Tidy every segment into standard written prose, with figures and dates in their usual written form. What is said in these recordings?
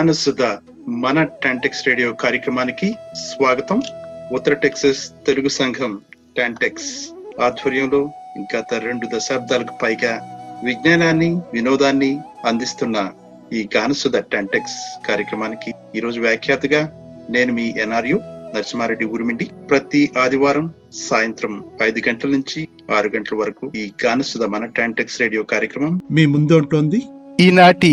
గానసుధ మన TANTEX radio కార్యక్రమానికి స్వాగతం. ఉత్తర టెక్సస్ తెలుగు సంఘం టాంటెక్స్ ఆధ్వర్యంలో గత 2 దశాబ్దాలకు పైగా విజ్ఞానాన్ని వినోదాన్ని అందిస్తున్న ఈ గానసుధ టాంటెక్స్ కార్యక్రమానికి ఈరోజు వ్యాఖ్యాతగా నేను మీ ఎన్ఆర్యు నరసింహారెడ్డి ఊరిమిండి. ప్రతి ఆదివారం సాయంత్రం 5 గంటల నుంచి 6 గంటల వరకు ఈ గానసుధ మన టాంటెక్స్ రేడియో కార్యక్రమం మీ ముందు ఉంటుంది. ఈనాటి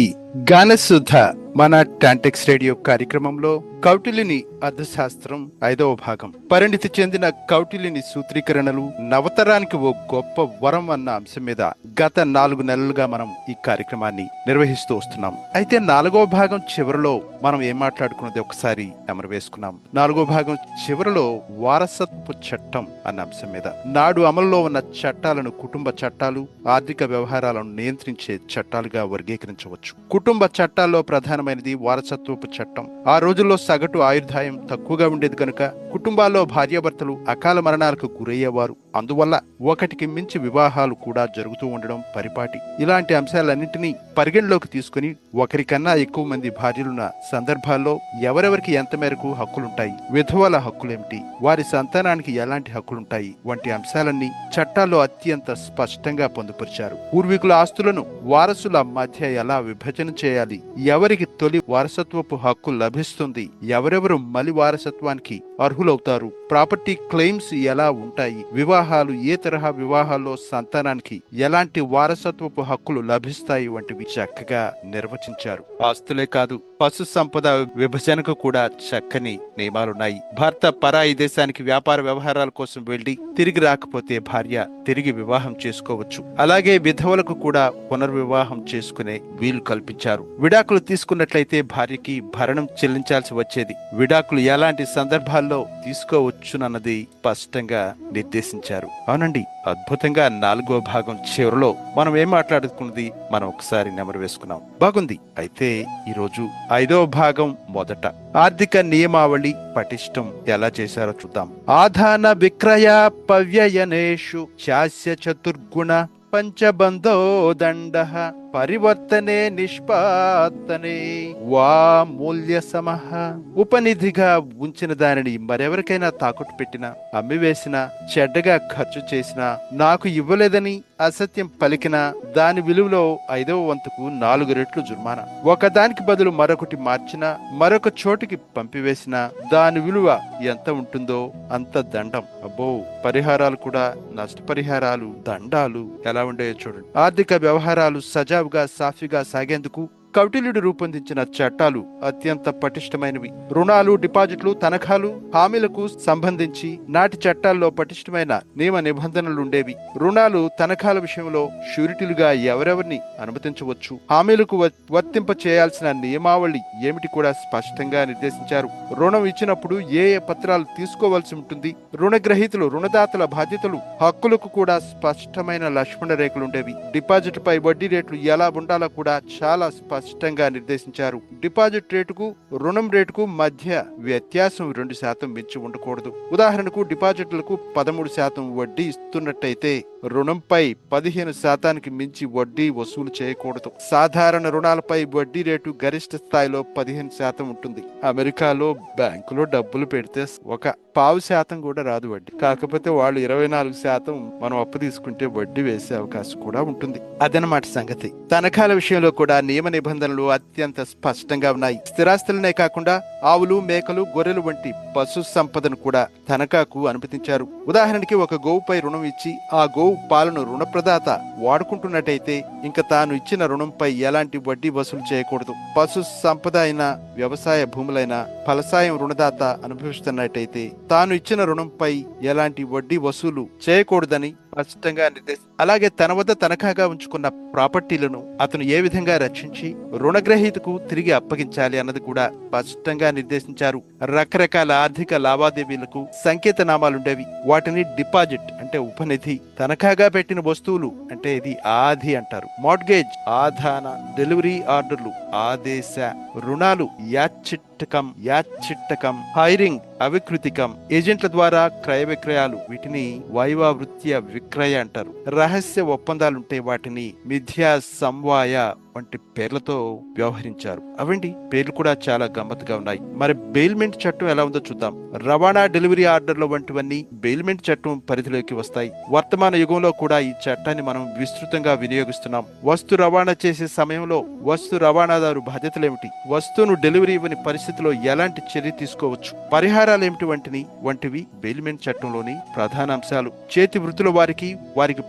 గానసుధ మన టాంటెక్స్ రేడియో కార్యక్రమంలో కౌటిల్యుని అర్థశాస్త్రం 5వ భాగం, పరిణితి చెందిన కౌటిల్యుని సూత్రీకరణలు నవతరానికి ఓ గొప్ప వరం అన్న అంశం మీద గత 4 నెలలుగా మనం ఈ కార్యక్రమాన్ని నిర్వహిస్తూ వస్తున్నాం. అయితే 4వ భాగం చివరిలో మనం ఏం మాట్లాడుకున్నది ఒకసారి నెమరు వేసుకున్నాం. 4వ భాగం చివరిలో వారసత్వ చట్టం అన్న అంశం మీద, నాడు అమల్లో ఉన్న చట్టాలను కుటుంబ చట్టాలు, ఆర్థిక వ్యవహారాలను నియంత్రించే చట్టాలుగా వర్గీకరించవచ్చు. కుటుంబ చట్టాల్లో ప్రధానమైనది వారసత్వపు చట్టం. ఆ రోజుల్లో సగటు ఆయుర్దాయం తక్కువగా ఉండేది కనుక కుటుంబాల్లో భార్యాభర్తలు అకాల మరణాలకు గురయ్యేవారు. అందువల్ల ఒకటికి మించి వివాహాలు కూడా జరుగుతూ ఉండడం పరిపాటి. ఇలాంటి అంశాలన్నింటినీ పరిగణలోకి తీసుకుని ఒకరికన్నా ఎక్కువ మంది భార్యలున్న సందర్భాల్లో ఎవరెవరికి ఎంత మేరకు హక్కులుంటాయి, విధవల హక్కులేమిటి, వారి సంతానానికి ఎలాంటి హక్కులుంటాయి వంటి అంశాలన్నీ చట్టాల్లో అత్యంత స్పష్టంగా పొందుపరిచారు. పూర్వీకుల ఆస్తులను వారసుల మధ్య ఎలా విభజన చేయాలి, ఎవరికి తొలి వారసత్వపు హక్కు లభిస్తుంది, ఎవరెవరు మలి వారసత్వానికి అర్హులవుతారు, ప్రాపర్టీ క్లెయిమ్స్ ఎలా ఉంటాయి, వివాహాలు ఏ తరహా వివాహాల్లో సంతానానికి ఎలాంటి వారసత్వపు హక్కులు లభిస్తాయి వంటివి చక్కగా నిర్వచించారు. ఆస్తులే కాదు, పశు సంపద విభజనకు కూడా చక్కని నియమాలున్నాయి. భర్త పరాయి దేశానికి వ్యాపార వ్యవహారాల కోసం వెళ్లి తిరిగి రాకపోతే భార్య తిరిగి వివాహం చేసుకోవచ్చు. అలాగే విధవలకు కూడా పునర్వివాహం చేసుకునే వీలు కల్పించారు. విడాకులు తీసుకున్నట్లయితే భార్యకి భరణం చెల్లించాల్సి వచ్చేది. విడాకులు ఎలాంటి సందర్భాల్లో తీసుకోవచ్చునన్నది స్పష్టంగా నిర్దేశించారు. అవునండి, అద్భుతంగా 4వ భాగం చివరిలో మనం ఏం మాట్లాడుకున్నది మనం ఒకసారి నెమరు వేసుకున్నాం. బాగుంది. అయితే ఈరోజు 5వ భాగం మొదట ఆర్థిక నియమావళి పటిష్టం ఎలా చేశారో చూద్దాం. ఆధాన విక్రయ పవ్యయనేషు చాస్య చతుర్గుణ పంచబంధో దండ పరివర్తనే నిష్పాతనే వా మూల్య సమహ. ఉపనిధిగా ఉంచిన దానిని మరెవరికైనా తాకట్టు పెట్టినా, అమ్మివేసినా, చెడ్డగా ఖర్చు చేసినా, నాకు ఇవ్వలేదని అసత్యం పలికినా దాని విలువలో 5వ వంతుకు 4 రెట్లు జుర్మానా. ఒకదానికి బదులు మరొకటి మార్చినా, మరొక చోటికి పంపివేసినా దాని విలువ ఎంత ఉంటుందో అంత దండం. అబ్బో, పరిహారాలు కూడా నష్టపరిహారాలు, దండాలు ఎలా ఉండేయో చూడండి. ఆర్థిక వ్యవహారాలు సజావుగా సాఫీగా సాగేందుకు కౌటిల్యుడు రూపొందించిన చట్టాలు అత్యంత పటిష్టమైనవి. రుణాలు, డిపాజిట్లు, తనఖాలు, హామీలకు సంబంధించి నాటి చట్టాల్లో పటిష్టమైన నియమ నిబంధనలుండేవి. రుణాలు, తనఖాల విషయంలో షూరిటీలుగా ఎవరెవరిని అనుమతించవచ్చు, హామీలకు వర్తింప చేయాల్సిన నియమావళి ఏమిటి కూడా స్పష్టంగా నిర్దేశించారు. రుణం ఇచ్చినప్పుడు ఏ ఏ పత్రాలు తీసుకోవాల్సి ఉంటుంది, రుణగ్రహీతలు, రుణదాతల బాధ్యతలు, హక్కులకు కూడా స్పష్టమైన లక్ష్మణ రేఖలుండేవి. డిపాజిట్ పై వడ్డీ రేట్లు ఎలా ఉండాలో కూడా చాలా స్పష్టంగా నిర్దేశించారు. డిపాజిట్ రేటుకు రుణం రేటుకు మధ్య వ్యత్యాసం 2% మించి ఉండకూడదు. ఉదాహరణకు డిపాజిట్లకు 13% వడ్డీ ఇస్తున్నట్టయితే రుణంపై 15% మించి వడ్డీ వసూలు చేయకూడదు. సాధారణ రుణాలపై వడ్డీ రేటు గరిష్ట స్థాయిలో 15% ఉంటుంది. అమెరికాలో బ్యాంకులో డబ్బులు పెడితే 0.5% కూడా రాదు వడ్డీ. కాకపోతే వాళ్ళు 24% మనం అప్పు తీసుకుంటే వడ్డీ వేసే అవకాశం కూడా ఉంటుంది. అదనమాట సంగతి. తనఖాల విషయంలో కూడా నియమ నిబంధనలు అత్యంత స్పష్టంగా ఉన్నాయి. స్థిరాస్తులనే కాకుండా ఆవులు, మేకలు, గొర్రెలు వంటి పశు సంపదను కూడా తనఖాకు అనుమతించారు. ఉదాహరణకి ఒక గోవుపై రుణం ఇచ్చి ఆ గోవు పాలను రుణప్రదాత వాడుకుంటున్నట్టయితే ఇంకా తాను ఇచ్చిన రుణంపై ఎలాంటి వడ్డీ వసూలు చేయకూడదు. పశు సంపద అయినా, వ్యవసాయ భూములైనా ఫలసాయం రుణదాత అనుభవిస్తున్నట్టయితే తాను ఇచ్చిన రుణంపై ఎలాంటి వడ్డీ వసూలు చేయకూడదని స్పష్టంగా నిర్దేశం. అలాగే తన వద్ద తనఖాగా ఉంచుకున్న ప్రాపర్టీలను అతను ఏ విధంగా రక్షించి రుణగ్రహీతకు తిరిగి అప్పగించాలి అన్నది కూడా స్పష్టంగా నిర్దేశించారు. రకరకాల ఆర్థిక లావాదేవీలకు సంకేత నామాలుండేవి. వాటిని డిపాజిట్ అంటే ఉపనిధి, తనఖాగా పెట్టిన వస్తువులు అంటే ఇది ఆది అంటారు, మార్ట్గేజ్ ఆధాన, డెలివరీ ఆర్డర్లు ఆదేశ, రుణాలు యాచిట్టకం, హైరింగ్ అవికృతికం, ఏజెంట్ల ద్వారా క్రయ విక్రయాలు వీటిని వైవావృత్య విక్రయ అంటారు. రహస్య ఒప్పందాలుంటే వాటిని మిథ్యా సంవాయ వంటి పేర్లతో వ్యవహరించారు. అవండి పేర్లు కూడా చాలా గమ్మత్తుగా ఉన్నాయి. మరి బెయిల్మెంట్ చట్టం ఎలా ఉందో చూద్దాం. రవాణా, డెలివరీ ఆర్డర్లు వంటివన్నీ బెయిల్మెంట్ చట్టం పరిధిలోకి వస్తాయి. వర్తమాన యుగంలో కూడా ఈ చట్టాన్ని మనం విస్తృతంగా వినియోగిస్తున్నాం. వస్తు రవాణా చేసే సమయంలో వస్తు రవాణాదారు బాధ్యతలేమిటి, వస్తువును డెలివరీ ఇవ్వని పరిస్థితిలో ఎలాంటి చర్య తీసుకోవచ్చు, పరిహారాలు ఏమిటి వంటివి బెయిల్మెంట్ చట్టంలోని ప్రధాన అంశాలు. చేతి వృత్తుల వారికి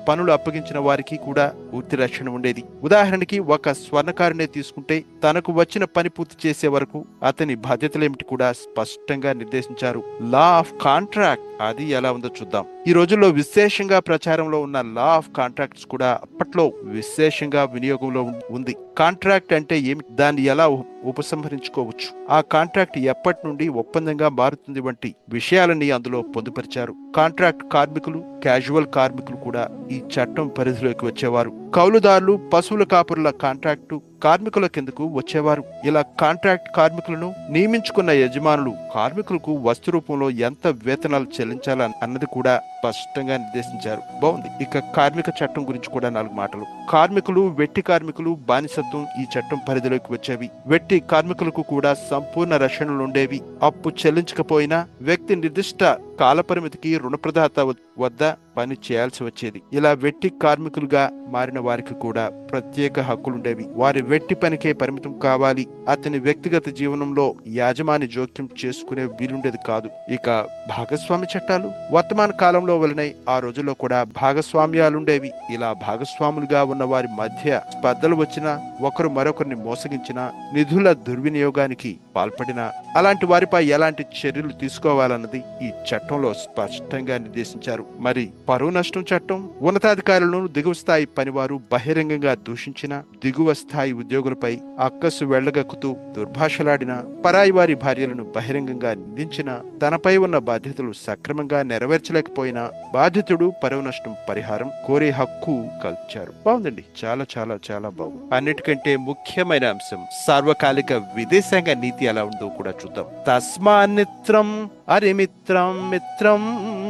పనులు అప్పగించిన వారికి కూడా పూర్తి రక్షణ ఉండేది. ఉదాహరణకి ఒక స్వర్ణకారునే తీసుకుంటే తనకు వచ్చిన పని పూర్తి చేసే వరకు అతని బాధ్యతలేమిటి కూడా స్పష్టంగా నిర్దేశించారు. లా ఆఫ్ కాంట్రాక్ట్ అది ఎలా ఉందో చూద్దాం. ఈ రోజుల్లో విశేషంగా ప్రచారంలో ఉన్న లా ఆఫ్ కాంట్రాక్ట్స్ కూడా అప్పట్లో విశేషంగా వినియోగంలో ఉంది. కాంట్రాక్ట్ అంటే ఏమిటి, దాన్ని ఎలా ఉపసంహరించుకోవచ్చు, ఆ కాంట్రాక్ట్ ఎప్పటి నుండి ఒప్పందంగా మారుతుంది వంటి విషయాలని అందులో పొందుపరిచారు. కాంట్రాక్ట్ కార్మికులు, క్యాజువల్ కార్మికులు కూడా ఈ చట్టం పరిధిలోకి వచ్చేవారు. కౌలుదారులు, పశువుల కాపురుల కాంట్రాక్టు కార్మికుల కిందకు వచ్చేవారు. ఇలా కాంట్రాక్ట్ కార్మికులను నియమించుకున్న యజమానులు కార్మికులకు వస్తు రూపంలో ఎంత వేతనాలు చెల్లించాలని అన్నది కూడా స్పష్టంగా నిర్దేశించారు. బాగుంది. ఇక కార్మిక చట్టం గురించి కూడా 4 మాటలు. కార్మికులు, వెట్టి కార్మికులు, బానిసత్వం ఈ చట్టం పరిధిలోకి వచ్చేవి. వెట్టి కార్మికులకు కూడా సంపూర్ణ రక్షణలు ఉండేవి. అప్పు చెల్లించకపోయినా వ్యక్తి నిర్దిష్ట కాలపరిమితికి రుణప్రదాత వద్ద పని చేయాల్సి వచ్చేది. ఇలా వెట్టి కార్మికులుగా మారిన వారికి కూడా ప్రత్యేక హక్కులుండేవి. వారి వెట్టి పనికే పరిమితం కావాలి. అతని వ్యక్తిగత జీవనంలో యాజమాని జోక్యం చేసుకునే వీలుండేది కాదు. ఇక భాగస్వామి చట్టాలు వర్తమాన కాలంలో వలనై ఆ రోజుల్లో కూడా భాగస్వామ్యాలుండేవి. ఇలా భాగస్వాములుగా ఉన్న వారి మధ్య స్పర్ధలు వచ్చినా, ఒకరు మరొకరిని మోసగించినా, నిధుల దుర్వినియోగానికి పాల్పడినా అలాంటి వారిపై ఎలాంటి చర్యలు తీసుకోవాలన్నది ఈ చట్టంలో స్పష్టంగా నిర్దేశించారు. మరి పరువు నష్టం చట్టం ఉన్నతాధికారులను దిగువ స్థాయి పనివారు బహిరంగంగా దూషించిన, దిగువ స్థాయి ఉద్యోగులపై అక్కసు వెళ్లగక్కుతూ దుర్భాషలాడిన, పరాయి వారి భార్యలను బహిరంగంగా నిందించిన, తనపై ఉన్న బాధ్యతలు సక్రమంగా నెరవేర్చలేకపోయినా బాధితుడు పరువు నష్టం పరిహారం కోరే హక్కు కల్పించారు. బాగుందండి. చాలా చాలా చాలా బాగుంది. అన్నిటికంటే ముఖ్యమైన అంశం సార్వకాలిక విదేశాంగ నీతి ఎలా ఉందో కూడా చూద్దాం. తస్మాన్నిత్రం అరిమిత్రం మిత్రం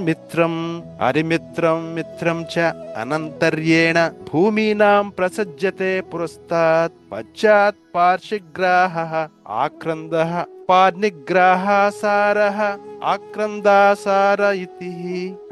మిత్రం అరిమిత్రం మిత్రం చ అనంతర్యేణ భూమీనాం ప్రసజ్యతే పురస్తాత్ పశ్చాత్ పార్శ్వగ్రాహః ఆక్రందః పార్నిగ్రాహాసారః ఆక్రందాసార ఇతి.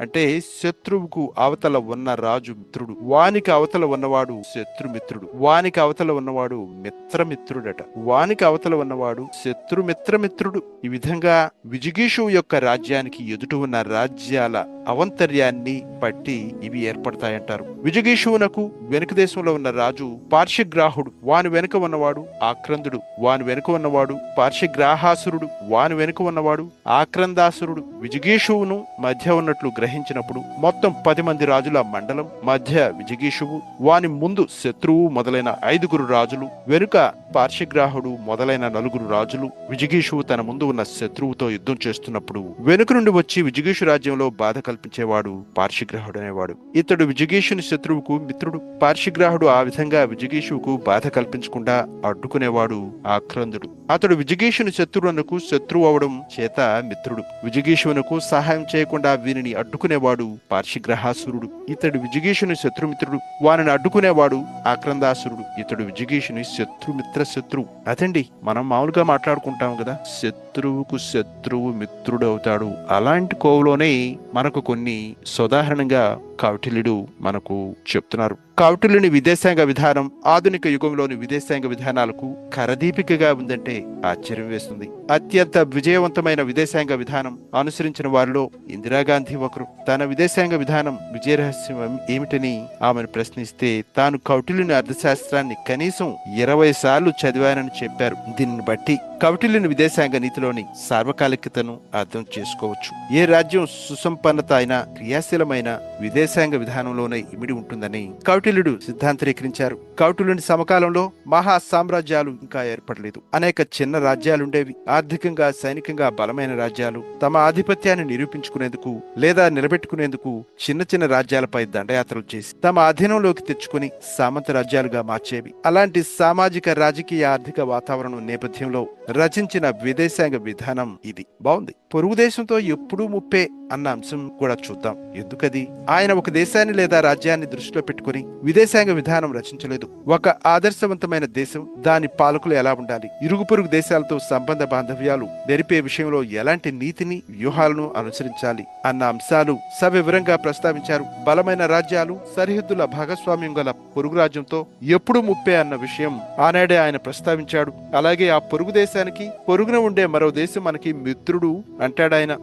అంటే శత్రువుకు అవతల ఉన్న రాజు మిత్రుడు, వానికి అవతల ఉన్నవాడు శత్రుమిత్రుడు, వానికి అవతల ఉన్నవాడు మిత్రమిత్రుడట, వానికి అవతల ఉన్నవాడు శత్రుమిత్రమిత్రుడు. ఈ విధంగా విజిగీషువు యొక్క రాజ్యానికి ఎదుట ఉన్న రాజ్యాల అవంతర్యాన్ని బట్టి ఇవి ఏర్పడతాయంటారు. విజిగీషువునకు వెనుక దేశంలో ఉన్న రాజు పార్శ్వగ్రాహుడు, వాని వెనుక ఉన్నవాడు ఆక్రందుడు, వాని వెనుక ఉన్నవాడు పార్శ్వగ్రాహాసురుడు, వాని వెనుక ఉన్నవాడు ఆక్రందాసురుడు. విజిగీషువును మధ్య ఉన్నట్లు గ్రహించినప్పుడు మొత్తం 10 మంది రాజుల మండలం మధ్య విజిగీషువు, వాని ముందు శత్రువు మొదలైన 5 రాజులు, వెనుక పార్శ్వగ్రాహుడు మొదలైన 4 రాజులు. విజిగీషువు తన ముందు ఉన్న శత్రువుతో యుద్ధం చేస్తున్నప్పుడు వెనుక నుండి వచ్చి విజిగీషు రాజ్యంలో బాధ కల్పించేవాడు పార్శ్వగ్రాహుడు అనేవాడు. ఇతడు విజిగీషుని శత్రువుకు మిత్రుడు. పార్శ్వగ్రాహుడు ఆ విధంగా విజిగీషువుకు బాధ కల్పించకుండా అడ్డుకునేవాడు ఆక్రందుడు. అతడు విజిగీషుని శత్రువునకు శత్రువు అవడం చేత మిత్రుడు. విజిగీషువునకు సహాయం చేయకుండా వీనిని అడ్డుకునేవాడు పార్శ్వగ్రహాసురుడు. ఇతడు విజిగీషుని శత్రుమిత్రుడు, వానిని అడ్డుకునేవాడు ఆక్రందాసురుడు. ఇతడు విజిగీషుని శత్రుమిత్ర శత్రువు. అదండి మనం మామూలుగా మాట్లాడుకుంటాం కదా, శత్రువుకు శత్రువు మిత్రుడు అవుతాడు. అలాంటి కోవలోనే మనకు కొన్ని సోదాహరణంగా కౌటిల్యుడు మనకు చెప్తున్నారు. కౌటిల్యుని విదేశాంగ విధానం ఆధునిక యుగంలోని విదేశాంగ విధానాలకు కరదీపికగా ఉందంటే ఆశ్చర్యం వేస్తుంది. అత్యంత విజయవంతమైన విదేశాంగ విధానం అనుసరించిన వారిలో ఇందిరాగాంధీ ఒకరు. తన విదేశాంగ విధానం విజయ రహస్యం ఏమిటని ఆమెను ప్రశ్నిస్తే తాను కౌటిల్యుని అర్థశాస్త్రాన్ని కనీసం 20 సార్లు చదివానని చెప్పారు. దీనిని బట్టి కౌటిల్యుని విదేశాంగ నీతిలోని సార్వకాలికతను అర్థం చేసుకోవచ్చు. ఏ రాజ్యం సుసంపన్నత అయినా క్రియాశీలమైన విదేశాంగ విధానంలోనే ఇమిడి ఉంటుందని కౌటిల్యుడు సిద్ధాంతరీకరించారు. కౌటిల్యుని సమకాలంలో మహా సామ్రాజ్యాలు ఇంకా ఏర్పడలేదు. అనేక చిన్న రాజ్యాలుండేవి. ఆర్థికంగా, సైనికంగా బలమైన రాజ్యాలు తమ ఆధిపత్యాన్ని నిరూపించుకునేందుకు లేదా నిలబెట్టుకునేందుకు చిన్న చిన్న రాజ్యాలపై దండయాత్రలు చేసి తమ అధీనంలోకి తెచ్చుకుని సామంత రాజ్యాలుగా మార్చేవి. అలాంటి సామాజిక, రాజకీయ, ఆర్థిక వాతావరణం నేపథ్యంలో రచించిన విదేశాంగ విధానం ఇది. బాగుంది. పొరుగు దేశంతో ఎప్పుడూ ముప్పే అన్న అంశం కూడా చూద్దాం. ఎందుకది? ఆయన ఒక దేశాన్ని లేదా రాజ్యాన్ని దృష్టిలో పెట్టుకుని విదేశాంగ విధానం రచించలేదు. ఒక ఆదర్శవంతమైన దేశం, దాని పాలకులు ఎలా ఉండాలి, ఇరుగు పొరుగు దేశాలతో సంబంధ బాంధవ్యాలు నెరిపే విషయంలో ఎలాంటి నీతిని, వ్యూహాలను అనుసరించాలి అన్న అంశాలు సవివరంగా ప్రస్తావించారు. బలమైన రాజ్యాలు, సరిహద్దుల భాగస్వామ్యం గల పొరుగు రాజ్యంతో ఎప్పుడు ముప్పే అన్న విషయం ఆనాడే ఆయన ప్రస్తావించాడు. అలాగే ఆ పొరుగు దేశానికి పొరుగున ఉండే మరో దేశం మనకి మిత్రుడు అంటాడాయన.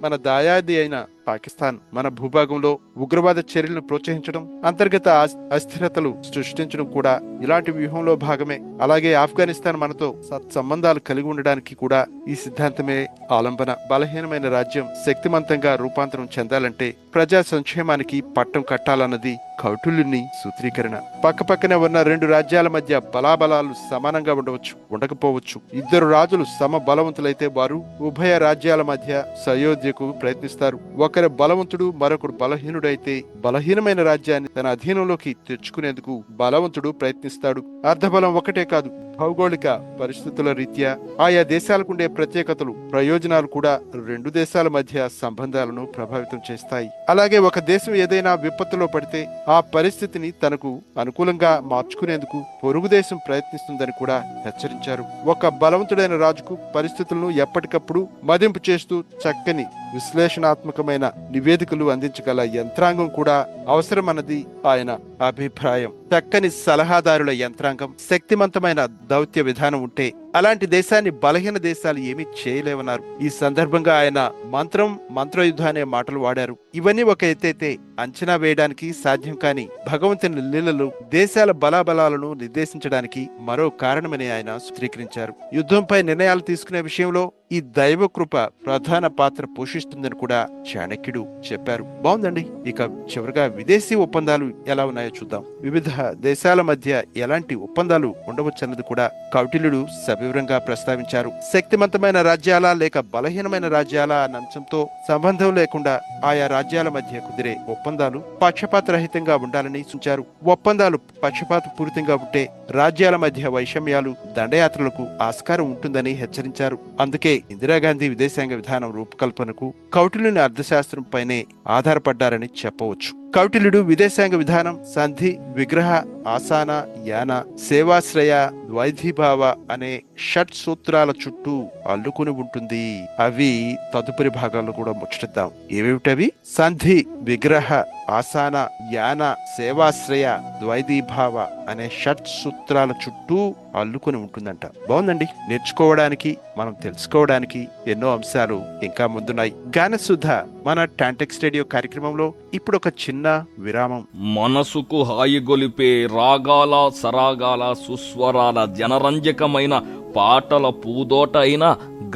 మన దాయాది అయిన పాకిస్తాన్ మన భూభాగంలో ఉగ్రవాద చర్యలను ప్రోత్సహించడం, అంతర్గత అస్థిరతలు సృష్టించడం కూడా ఇలాంటి వ్యూహంలో భాగమే. అలాగే ఆఫ్ఘనిస్తాన్ మనతో సత్సంబంధాలు కలిగి ఉండడానికి కూడా ఈ సిద్ధాంతమే ఆలంబన. బలహీనమైన రాజ్యం శక్తిమంతంగా రూపాంతరం చెందాలంటే ప్రజా సంక్షేమానికి పట్టం కట్టాలన్నది కౌటిల్యుని సూత్రీకరణ. పక్కపక్కనే ఉన్న రెండు రాజ్యాల మధ్య బలాబలాలు సమానంగా ఉండవచ్చు, ఉండకపోవచ్చు. ఇద్దరు రాజులు సమ బలవంతులైతే వారు ఉభయ రాజ్యాల మధ్య సయోధ్యకు ప్రయత్నిస్తారు. ఒకరి బలవంతుడు మరొకడు బలహీనుడైతే బలహీనమైన రాజ్యాన్ని తన అధీనంలోకి తెచ్చుకునేందుకు బలవంతుడు ప్రయత్నిస్తాడు. అర్ధబలం ఒకటే కాదు, భౌగోళిక పరిస్థితుల రీత్యా ఆయా దేశాలకుండే ప్రత్యేకతలు, ప్రయోజనాలు కూడా రెండు దేశాల మధ్య సంబంధాలను ప్రభావితం చేస్తాయి. అలాగే ఒక దేశం ఏదైనా విపత్తులో పడితే ఆ పరిస్థితిని తనకు అనుకూలంగా మార్చుకునేందుకు పొరుగు దేశం ప్రయత్నిస్తుందని కూడా హెచ్చరించారు. ఒక బలవంతుడైన రాజుకు పరిస్థితులను ఎప్పటికప్పుడు మదింపు చేస్తూ చక్కని విశ్లేషణాత్మకమైన నివేదికలు అందించగల యంత్రాంగం కూడా అవసరమన్నది ఆయన అభిప్రాయం. చక్కని సలహాదారుల యంత్రాంగం, శక్తివంతమైన దౌత్య విధానం ఉంటే అలాంటి దేశాన్ని బలహీన దేశాలు ఏమీ చేయలేవన్నారు. ఈ సందర్భంగా ఆయన మంత్రయుద్ధం అనే మాటలు వాడారు. ఇవన్నీ ఒక ఎత్తైతే అంచనా వేయడానికి సాధ్యం కాని భగవంతుని లీలలు దేశాల బలాబలాలను నిర్దేశించడానికి మరో కారణమని ఆయన సూత్రీకరించారు. యుద్ధంపై నిర్ణయాలు తీసుకునే విషయంలో ఈ దైవ కృప ప్రధాన పాత్ర పోషిస్తుందని కూడా చాణక్యుడు చెప్పారు. బాగుందండి. ఇక చివరిగా విదేశీ ఒప్పందాలు ఎలా ఉన్నాయో చూద్దాం. వివిధ దేశాల మధ్య ఎలాంటి ఒప్పందాలు ఉండవచ్చన్నది కూడా కౌటిల్యుడు సవివరంగా ప్రస్తావించారు. శక్తివంతమైన రాజ్యాల లేక బలహీనమైన రాజ్యాల అన్న అంశంతో సంబంధం లేకుండా ఆయా రాజ్యాల మధ్య కుదిరే ఒప్పందాలు పక్షపాత రహితంగా ఉండాలని సూచించారు. ఒప్పందాలు పక్షపాత పూరితంగా ఉంటే రాజ్యాల మధ్య వైషమ్యాలు, దండయాత్రలకు ఆస్కారం ఉంటుందని హెచ్చరించారు. అందుకే ఇందిరాగాంధీ విదేశాంగ విధానం రూపకల్పనకు కౌటిల్యుని అర్థశాస్త్రం పైనే ఆధారపడ్డారని చెప్పవచ్చు. కౌటిల్యుడు విదేశాంగ విధానం సంధి, విగ్రహ, ఆసాన, యాన, సేవాశ్రయ, ద్వైధీభావ అనే షట్ సూత్రాల చుట్టూ అల్లుకుని ఉంటుంది. అవి తదుపరి భాగాల్లో కూడా ముచ్చటిద్దాం. ఏమిటవి? సంధి, విగ్రహ, ఆసాన, యాన, సేవాశ్రయ, ద్వైధీభావ అనే షట్ సూత్రాల చుట్టూ అల్లుకుని ఉంటుందంట. బాగుందండి. నేర్చుకోవడానికి, మనం తెలుసుకోవడానికి ఎన్నో అంశాలు ఇంకా ముందున్నాయి. గానసుధ మన టాంటెక్స్ రేడియో కార్యక్రమంలో ఇప్పుడు ఒక చిన్న విరామం. మనసుకు హాయి గొలిపే రాగాల, సరాగాల, సుస్వరాల, జనరంజకమైన పాటల పూదోట అయిన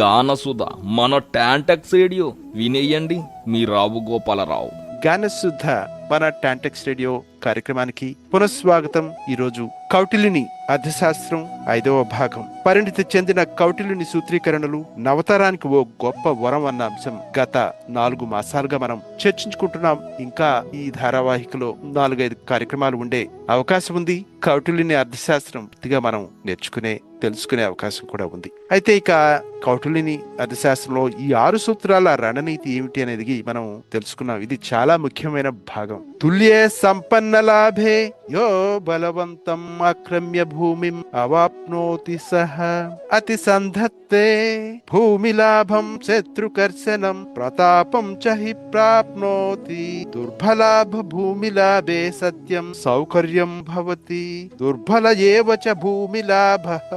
గానసుధ మన టాంటెక్స్ రేడియో వినేయండి. మీ రావు గోపాలరావు. గానసుధ మన టాంటెక్స్ రేడియో కార్యక్రమానికి పునఃస్వాగతం. ఈరోజు కౌటిల్యుని అర్థశాస్త్రం 5వ భాగం. పరిణితి చెందిన కౌటిల్యుని సూత్రీకరణలు నవతరానికి ఓ గొప్ప వరం అన్న అంశం గత 4 మాసాలుగా మనం చర్చించుకుంటున్నాం. ఇంకా ఈ ధారావాహికలో 4-5 కార్యక్రమాలు ఉండే అవకాశం ఉంది. కౌటిల్యుని అర్థశాస్త్రం పూర్తిగా మనం తెలుసుకునే అవకాశం కూడా ఉంది. అయితే ఇక కౌటిల్యుని అర్థశాస్త్రంలో ఈ 6 సూత్రాల రణనీతి ఏమిటి అనేది మనం తెలుసుకున్నాం. ఇది చాలా ముఖ్యమైన భాగం. తుల్యే సంపన్న లాభే యో బలవంతం ఆక్రమ్య భూమిం అవాప్నోతి సహ అతి సంధత్తే భూమి లాభం శత్రుకర్షణం ప్రతాపం చ హి ప్రాప్నోతి దుర్బలాభ భూమి లాభే సత్యం సౌకర్యం భవతి దుర్బల ఏవ చ భూమి లాభః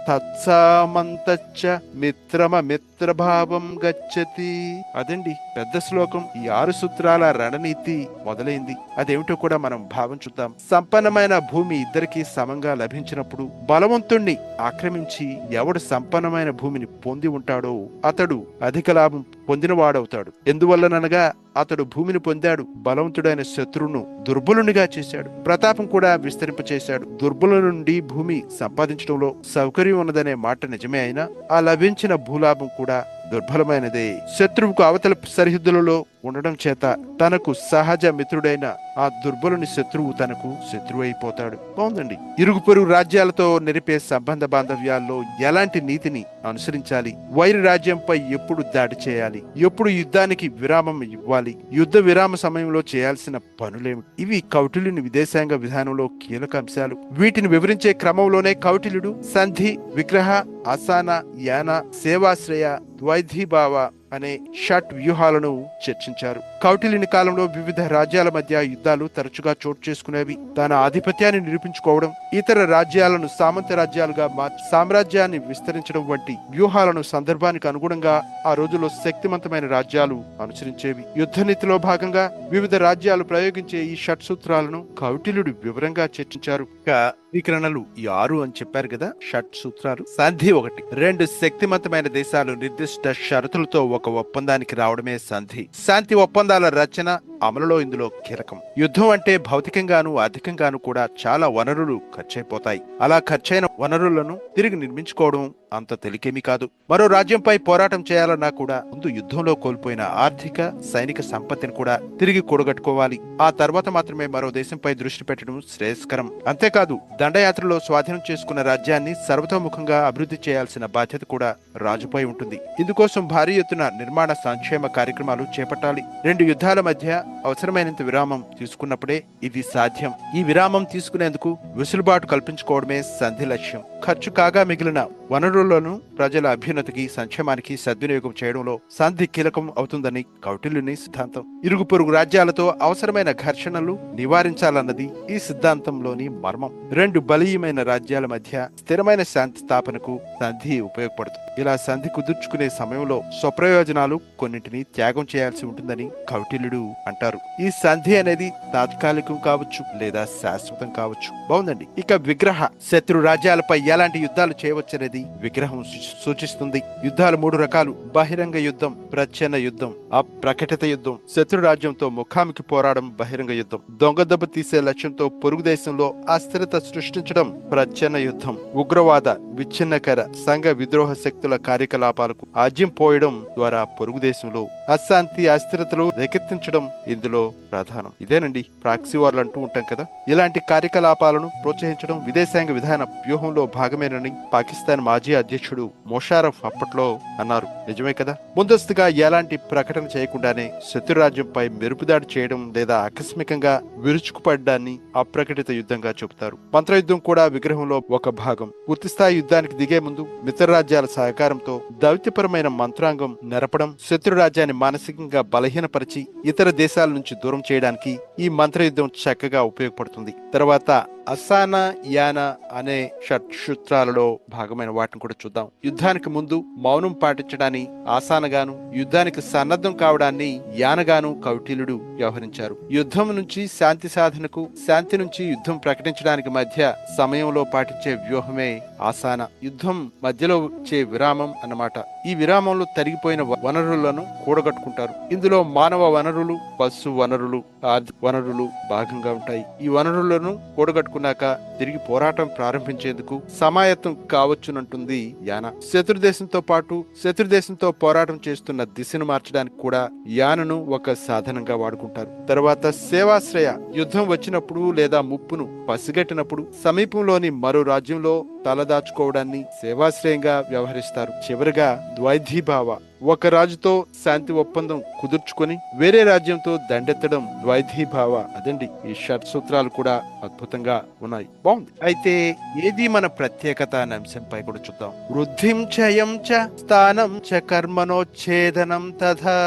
తత్సామంతచ్చ మిత్రభావం గచ్చతి. అదండి పెద్ద శ్లోకం. ఈ 6 సూత్రాల రణనీతి మొదలైంది. అదేమిటో కూడా మనం భావం చూద్దాం. సంపన్నమైన భూమి ఇద్దరికి సమంగా లభించినప్పుడు బలవంతుణ్ణి ఆక్రమించి ఎవడు సంపన్నమైన భూమిని పొంది ఉంటాడో అతడు అధిక లాభం పొందినవాడవుతాడు. ఎందువల్లనగా అతడు భూమిని పొందాడు, బలవంతుడైన శత్రువును దుర్బలునిగా చేశాడు, ప్రతాపం కూడా విస్తరింపచేశాడు. దుర్బలు నుండి భూమి సంపాదించడంలో సౌకర్యం ఉన్నదనే మాట నిజమే అయినా ఆ లభించిన భూలాభం కూడా దుర్బలమైనదే. శత్రువుకు అవతల సరిహద్దులలో ఉండడం చేత తనకు సహజ మిత్రుడైన ఆ దుర్బలుని శత్రువు తనకు శత్రువు అయిపోతాడు. బాగుందండి. ఇరుగు పొరుగు రాజ్యాలతో నెరిపే సంబంధ బాంధవ్యాల్లో ఎలాంటి నీతిని అనుసరించాలి, వైరి రాజ్యంపై ఎప్పుడు దాడి చేయాలి, చేయాలి, ఎప్పుడు యుద్ధానికి విరామం ఇవ్వాలి, యుద్ధ విరామ సమయంలో చేయాల్సిన పనులేమిటి, ఇవి కౌటిల్యుని విదేశాంగ విధానంలో కీలక అంశాలు. వీటిని వివరించే క్రమంలోనే కౌటిల్యుడు సంధి, విగ్రహ, ఆసాన, యాన, సేవాశ్రయ, ద్వైధీభావ అనే షట్ వ్యూహాలను చర్చించారు. కౌటిల్యుని కాలంలో వివిధ రాజ్యాల మధ్య యుద్ధాలు తరచుగా చోటు చేసుకునేవి. తన ఆధిపత్యాన్ని నిరూపించుకోవడం, ఇతర రాజ్యాలను సామంత రాజ్యాలుగా మార్చి సామ్రాజ్యాన్ని విస్తరించడం వంటి వ్యూహాలను సందర్భానికి అనుగుణంగా ఆ రోజుల్లో శక్తివంతమైన రాజ్యాలు అనుసరించేవి. యుద్ధ నీతిలో భాగంగా వివిధ రాజ్యాలు ప్రయోగించే ఈ షట్ సూత్రాలను కౌటిల్యుడు వివరంగా చర్చించారు. వికరణలు 6 అని చెప్పారు కదా షట్ సూత్రాలు. సంధి 1, 2 శక్తివంతమైన దేశాలు నిర్దిష్ట షరతులతో ఒక ఒప్పందానికి రావడమే సంధి. శాంతి ఒప్పందాల రచన, అమలులో ఇందులో కీలకం. యుద్ధం అంటే భౌతికంగాను ఆర్థికంగాను కూడా చాలా వనరులు ఖర్చయిపోతాయి. అలా ఖర్చైన వనరులను తిరిగి నిర్మించుకోవడం అంత తేలికేమీ కాదు. మరో రాజ్యంపై పోరాటం చేయాలన్నా కూడా ముందు యుద్ధంలో కోల్పోయిన ఆర్థిక, సైనిక సంపత్తిని కూడా తిరిగి కూడగట్టుకోవాలి. ఆ తర్వాత మాత్రమే మరో దేశంపై దృష్టి పెట్టడం శ్రేయస్కరం. అంతేకాదు, దండయాత్రలో స్వాధీనం చేసుకున్న రాజ్యాన్ని సర్వతోముఖంగా అభివృద్ధి చేయాల్సిన బాధ్యత కూడా రాజుపై ఉంటుంది. ఇందుకోసం భారీ ఎత్తున నిర్మాణ సంక్షేమ కార్యక్రమాలు చేపట్టాలి. 2 యుద్ధాల మధ్య అవసరమైనంత విరామం తీసుకున్నప్పుడే ఇది సాధ్యం. ఈ విరామం తీసుకునేందుకు వెసులుబాటు కల్పించుకోవడమే సంధి లక్ష్యం. ఖర్చు కాగా మిగిలిన వనరులను ప్రజల అభ్యున్నతికి, సంక్షేమానికి సద్వినియోగం చేయడంలో సంధి కీలకం అవుతుందని కౌటిల్యుని సిద్ధాంతం. ఇరుగు పొరుగు రాజ్యాలతో అవసరమైన ఘర్షణలు నివారించాలన్నది ఈ సిద్ధాంతంలోని మర్మం. 2 బలీయమైన రాజ్యాల మధ్య స్థిరమైన శాంతి స్థాపనకు సంధి ఉపయోగపడుతుంది. ఇలా సంధి కుదుర్చుకునే సమయంలో స్వప్రయోజనాలు కొన్నింటిని త్యాగం చేయాల్సి ఉంటుందని కౌటిల్యుడు అంటారు. ఈ సంధి అనేది తాత్కాలికం కావచ్చు లేదా శాశ్వతం కావచ్చు. బాగుందండి. ఇక విగ్రహ, శత్రు రాజ్యాలపై ఎలాంటి యుద్ధాలు చేయవచ్చనేది విగ్రహం సూచిస్తుంది. యుద్ధాలు 3 రకాలు: బహిరంగ యుద్ధం, ప్రచ్ఛన్న యుద్ధం, అప్రకటిత యుద్ధం. శత్రు రాజ్యంతో ముఖాముఖి పోరాడం బహిరంగ యుద్ధం. దొంగ దెబ్బ తీసే లక్ష్యంతో పొరుగు దేశంలో అస్థిరత సృష్టించడం ప్రచ్ఛన్న యుద్ధం. ఉగ్రవాద, విచ్ఛిన్నకర, సంఘ విద్రోహ శక్తుల కార్యకలాపాలకు ఆజ్యం పోయడం ద్వారా పొరుగు దేశంలో అశాంతి, అస్థిరతలు రేకెత్తించడం ఇందులో ప్రధానం. ఇదేనండి ప్రాక్సీ వార్లు అంటూ ఉంటాం కదా. ఇలాంటి కార్యకలాపాలను ప్రోత్సహించడం విదేశాంగ విధాన వ్యూహంలో భాగమేనని పాకిస్తాన్ మాజీ అధ్యక్షుడు మొషారఫ్ అప్పట్లో అన్నారు. నిజమే కదా. ముందస్తుగా ఎలాంటి ప్రకటన చేయకుండానే శత్రురాజ్యంపై మెరుపుదాడి చేయడం లేదా ఆకస్మికంగా విరుచుకుపడ్డాన్ని అప్రకటిత యుద్ధంగా చెబుతారు. మంత్రయుద్ధం కూడా విగ్రహంలో ఒక భాగం. పూర్తిస్థాయి యుద్ధానికి దిగే ముందు మిత్ర రాజ్యాల సహకారంతో దౌత్యపరమైన మంత్రాంగం నెరపడం, శత్రు రాజ్యాన్ని మానసికంగా బలహీనపరిచి ఇతర దేశాల నుంచి దూరం చేయడానికి ఈ మంత్రయుద్ధం చక్కగా ఉపయోగపడుతుంది. తర్వాత అసాన, యాన అనే షట్సూత్రాలలో భాగమైన వాటిని కూడా చూద్దాం. యుద్ధానికి ముందు మౌనం పాటించడాన్ని ఆసానగాను, యుద్ధానికి సన్నద్ధం కావడాన్ని యానగాను కౌటిల్యుడు వ్యవహరించారు. యుద్ధం నుంచి శాంతి సాధనకు, శాంతి నుంచి యుద్ధం ప్రకటించడానికి మధ్య సమయంలో పాటించే వ్యూహమే ఆసాన. యుద్ధం మధ్యలో వచ్చే విరామం అన్నమాట. ఈ విరామంలో తరిగిపోయిన వనరులను కూడగట్టుకుంటారు. ఇందులో మానవ వనరులు, పశు వనరులు, ఆర్థిక వనరులు భాగంగా ఉంటాయి. ఈ వనరులను కూడగట్టుకున్నాక తిరిగి పోరాటం ప్రారంభించేందుకు సమాయత్తం కావచ్చునంటుంది యాన. శత్రుదేశంతో పోరాటం చేస్తున్న దిశను మార్చడానికి కూడా యానను ఒక సాధనంగా వాడుకుంటారు. తర్వాత సేవాశ్రయ, యుద్ధం వచ్చినప్పుడు లేదా ముప్పును పసిగట్టినప్పుడు సమీపంలోని మరో రాజ్యంలో తలదాచుకోవడాన్ని సేవాశ్రయంగా వ్యవహరిస్తారు. చివరిగా ద్వైధీభావ, ఒక రాజుతో శాంతి ఒప్పందం కుదుర్చుకొని వేరే రాజ్యంతో దండెత్తడం ద్వైధీభావ. అదండి ఈ షట్ సూత్రాలు కూడా అద్భుతంగా ఉన్నాయి. బాగుంది. అయితే ఏది మన ప్రత్యేకత అనే అంశంపై కూడా చూద్దాం. వృద్ధిం చయం చ స్థానం చ కర్మణోచ్ఛేదనం తథా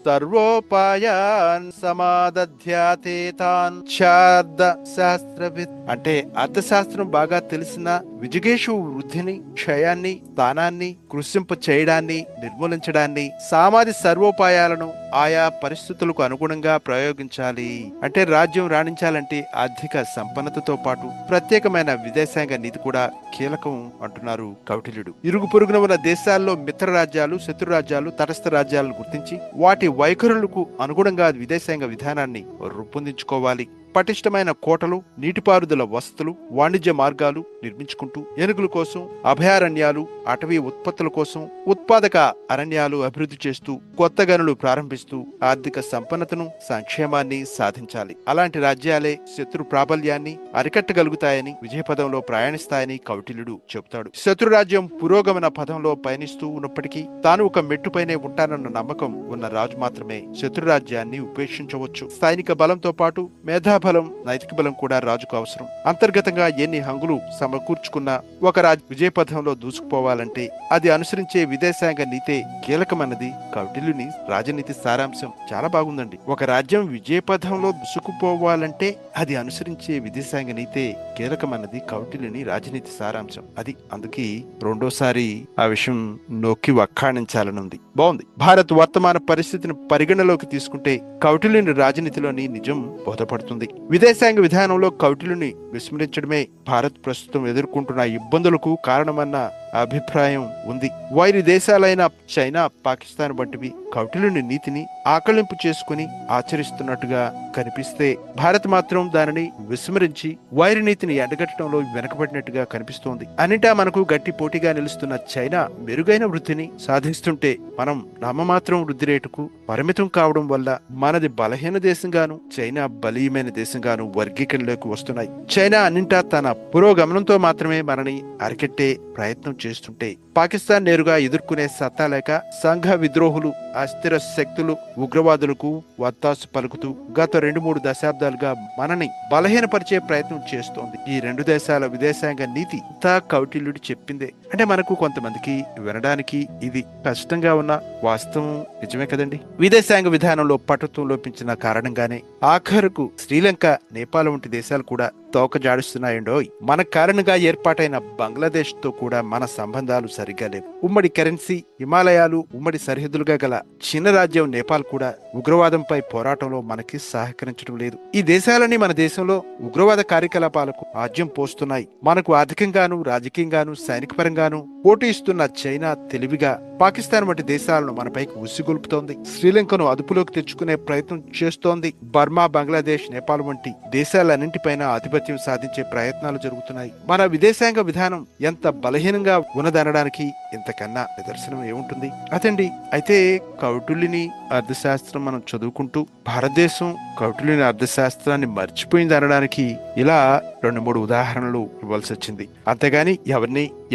సర్వోపాయాన్ సమాదధ్యాతే తాన్ చార్ద శాస్త్రవిత్. అంటే అర్థశాస్త్రం బాగా తెలిసిన విజిగేషు వృద్ధిని, క్షయాన్ని, స్థానాన్ని కృషింప చేయడాన్ని, నిర్మూలించడాన్ని, సామాధి సర్వోపాయాలను ఆయా పరిస్థితులకు అనుగుణంగా ప్రయోగించాలి. అంటే రాజ్యం రాణించాలంటే ఆర్థిక సంపన్నతతో పాటు ప్రత్యేకమైన విదేశాంగ నీతి కూడా కీలకం అంటున్నారు కౌటిల్యుడు. ఇరుగు పొరుగున ఉన్న దేశాల్లో మిత్ర రాజ్యాలు, శత్రు రాజ్యాలు, తటస్థ రాజ్యాలను గుర్తించి వాటి వైఖరులకు అనుగుణంగా విదేశాంగ విధానాన్ని రూపొందించుకోవాలి. పటిష్టమైన కోటలు, నీటిపారుదల వసతులు, వాణిజ్య మార్గాలు నిర్మించుకుంటూ ఏనుగుల కోసం అభయారణ్యాలు, అటవీ ఉత్పత్తుల కోసం ఉత్పాదక అరణ్యాలు అభివృద్ధి చేస్తూ కొత్త గనులు ప్రారంభిస్తూ ఆర్థిక సంపన్నతను, సంక్షేమాన్ని సాధించాలి. అలాంటి రాజ్యాలే శత్రు ప్రాబల్యాన్ని అరికట్టగలుగుతాయని, విజయపదంలో ప్రయాణిస్తాయని కౌటిల్యుడు చెబుతాడు. శత్రు రాజ్యం పురోగమన పదంలో పయనిస్తూ ఉన్నప్పటికీ తాను ఒక మెట్టుపైనే ఉంటానన్న నమ్మకం ఉన్న రాజు మాత్రమే శత్రురాజ్యాన్ని ఉపేక్షించవచ్చు. సైనిక బలంతో పాటు మేధాబలం, నైతిక బలం కూడా రాజుకు అవసరం. అంతర్గతంగా ఎన్ని హంగులు సమకూర్చుకున్నా ఒక రాజు విజయపథంలో దూసుకుపోవాలంటే అది అనుసరించే విదేశాంగ నీతే కీలకమన్నది కౌటిల్యుని రాజనీతి సారాంశం. చాలా బాగుందండి. ఒక రాజ్యం విజయపథంలో దూసుకుపోవాలంటే అది అనుసరించే విదేశాంగ నీతే కీలకమన్నది కౌటిల్యుని రాజనీతి సారాంశం. అది అందుకే రెండోసారి ఆ విషయం నొక్కి వక్కాణించాలనుంది. బాగుంది. భారత్ వర్తమాన పరిస్థితిని పరిగణలోకి తీసుకుంటే కౌటిల్యుని రాజనీతిలోని నిజం బోధపడుతుంది. విదేశాంగ విధానంలో కౌటిల్యుని విస్మరించడమే భారత్ ప్రస్తుతం ఎదుర్కొంటున్న ఇబ్బందులకు కారణమన్న అభిప్రాయం ఉంది. వైరి దేశాలైన చైనా, పాకిస్తాన్ వంటివి కౌటిల్యుని నీతిని ఆకళింపు చేసుకుని ఆచరిస్తున్నట్టుగా కనిపిస్తే భారత్ మాత్రం దానిని విస్మరించి వైరి నీతిని ఎండగట్టడంలో వెనకబడినట్టుగా కనిపిస్తోంది. అన్నిటా మనకు గట్టి పోటీగా నిలుస్తున్న చైనా మెరుగైన వృద్ధిని సాధిస్తుంటే మనం నామమాత్రం వృద్ధి రేటుకు పరిమితం కావడం వల్ల మనది బలహీన దేశంగాను, చైనా బలీయమైన దేశంగాను వర్గీకరణలోకి వస్తున్నాయి. చైనా అన్నింటా తన పురోగమనంతో మాత్రమే మనని అరికెట్టే ప్రయత్నం చేస్తుంటే పాకిస్తాన్ నేరుగా ఎదుర్కొనే సత్తా లేక సంఘ విద్రోహులు, అస్థిర శక్తులు, ఉగ్రవాదులకు వత్తాసు పలుకుతూ గత 2-3 దశాబ్దాలుగా మనని బలహీనపరిచే ప్రయత్నం చేస్తోంది. ఈ రెండు దేశాల విదేశాంగ నీతి అంతా కౌటిల్యుడు చెప్పిందే. అంటే మనకు కొంతమందికి వినడానికి ఇది కష్టంగా ఉన్న వాస్తవం నిజమే కదండి. విదేశాంగ విధానంలో పటుత్వం లోపించిన కారణంగానే ఆఖరుకు శ్రీలంక, నేపాల్ వంటి దేశాలు కూడా తోక జాడిస్తున్నాయండోయ్. మన కారణంగా ఏర్పాటైన బంగ్లాదేశ్ తో కూడా మన సంబంధాలు సరిగ్గా లేవు. ఉమ్మడి కరెన్సీ, హిమాలయాలు ఉమ్మడి సరిహద్దులుగా గల చిన్న రాజ్యం నేపాల్ కూడా ఉగ్రవాదంపై పోరాటంలో మనకి సహకరించడం లేదు. ఈ దేశాలని మన దేశంలో ఉగ్రవాద కార్యకలాపాలకు ఆజ్యం పోస్తున్నాయి. మనకు ఆర్థికంగాను, రాజకీయంగాను, సైనిక పరంగాను పోటీ ఇస్తున్న చైనా తెలివిగా పాకిస్తాన్ వంటి దేశాలను మనపైకి ఉసిగొల్పుతోంది. శ్రీలంకను అదుపులోకి తెచ్చుకునే ప్రయత్నం చేస్తోంది. బర్మా, బంగ్లాదేశ్, నేపాల్ వంటి దేశాలన్నింటిపైన ఆధిపత్యం సాధించే ప్రయత్నాలు జరుగుతున్నాయి. మన విదేశాంగ విధానం ఎంత బలహీనంగా ఉన్నదనడానికి ఇంతకన్నా నిదర్శనం ఏముంటుంది? అదండి. అయితే కౌటిల్యుని అర్థశాస్త్రం మనం చదువుకుంటూ భారతదేశం కౌటిల్యుని అర్థశాస్త్రాన్ని మర్చిపోయింది అనడానికి ఇలా 2-3 ఉదాహరణలు ఇవ్వాల్సి వచ్చింది. అంతేగాని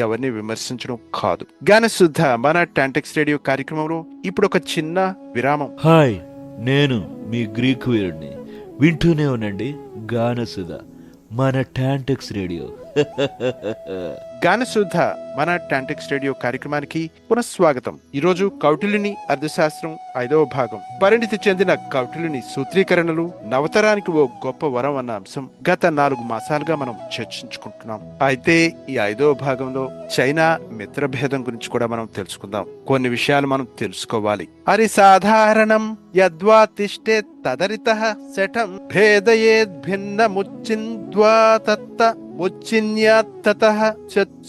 ఎవరిని విమర్శించడం కాదు. గానశుద్ధ మన టాంటెక్స్ రేడియో కార్యక్రమంలో ఇప్పుడు ఒక చిన్న విరామం. హాయ్, నేను మీ గ్రీక్ వీరుడిని. వింటూనే ఉండండి గానసుధ మన టాంటెక్స్ రేడియో. గానశుద్ధ మన టాంటెక్స్ రేడియో కార్యక్రమానికి పునఃస్వాగతం. ఈరోజు కౌటిల్యుని అర్థశాస్త్రం 5వ భాగం. పరిణితి చెందిన కౌటిల్యుని సూత్రీకరణలు నవతరానికి ఓ గొప్ప వరం అన్న అంశం గత 4 మాసాలుగా మనం చర్చించుకుంటున్నాం. అయితే ఈ 5వ భాగంలో చైనా మిత్రభేదం గురించి కూడా మనం తెలుసుకుందాం. కొన్ని విషయాలు మనం తెలుసుకోవాలి. అరి సాధారణం యద్వా తిష్టే తదరితః శఠం భేదయేద్ భిన్న ముచ్చింద్వా తత్త ముచ్చిన్యాత్తతః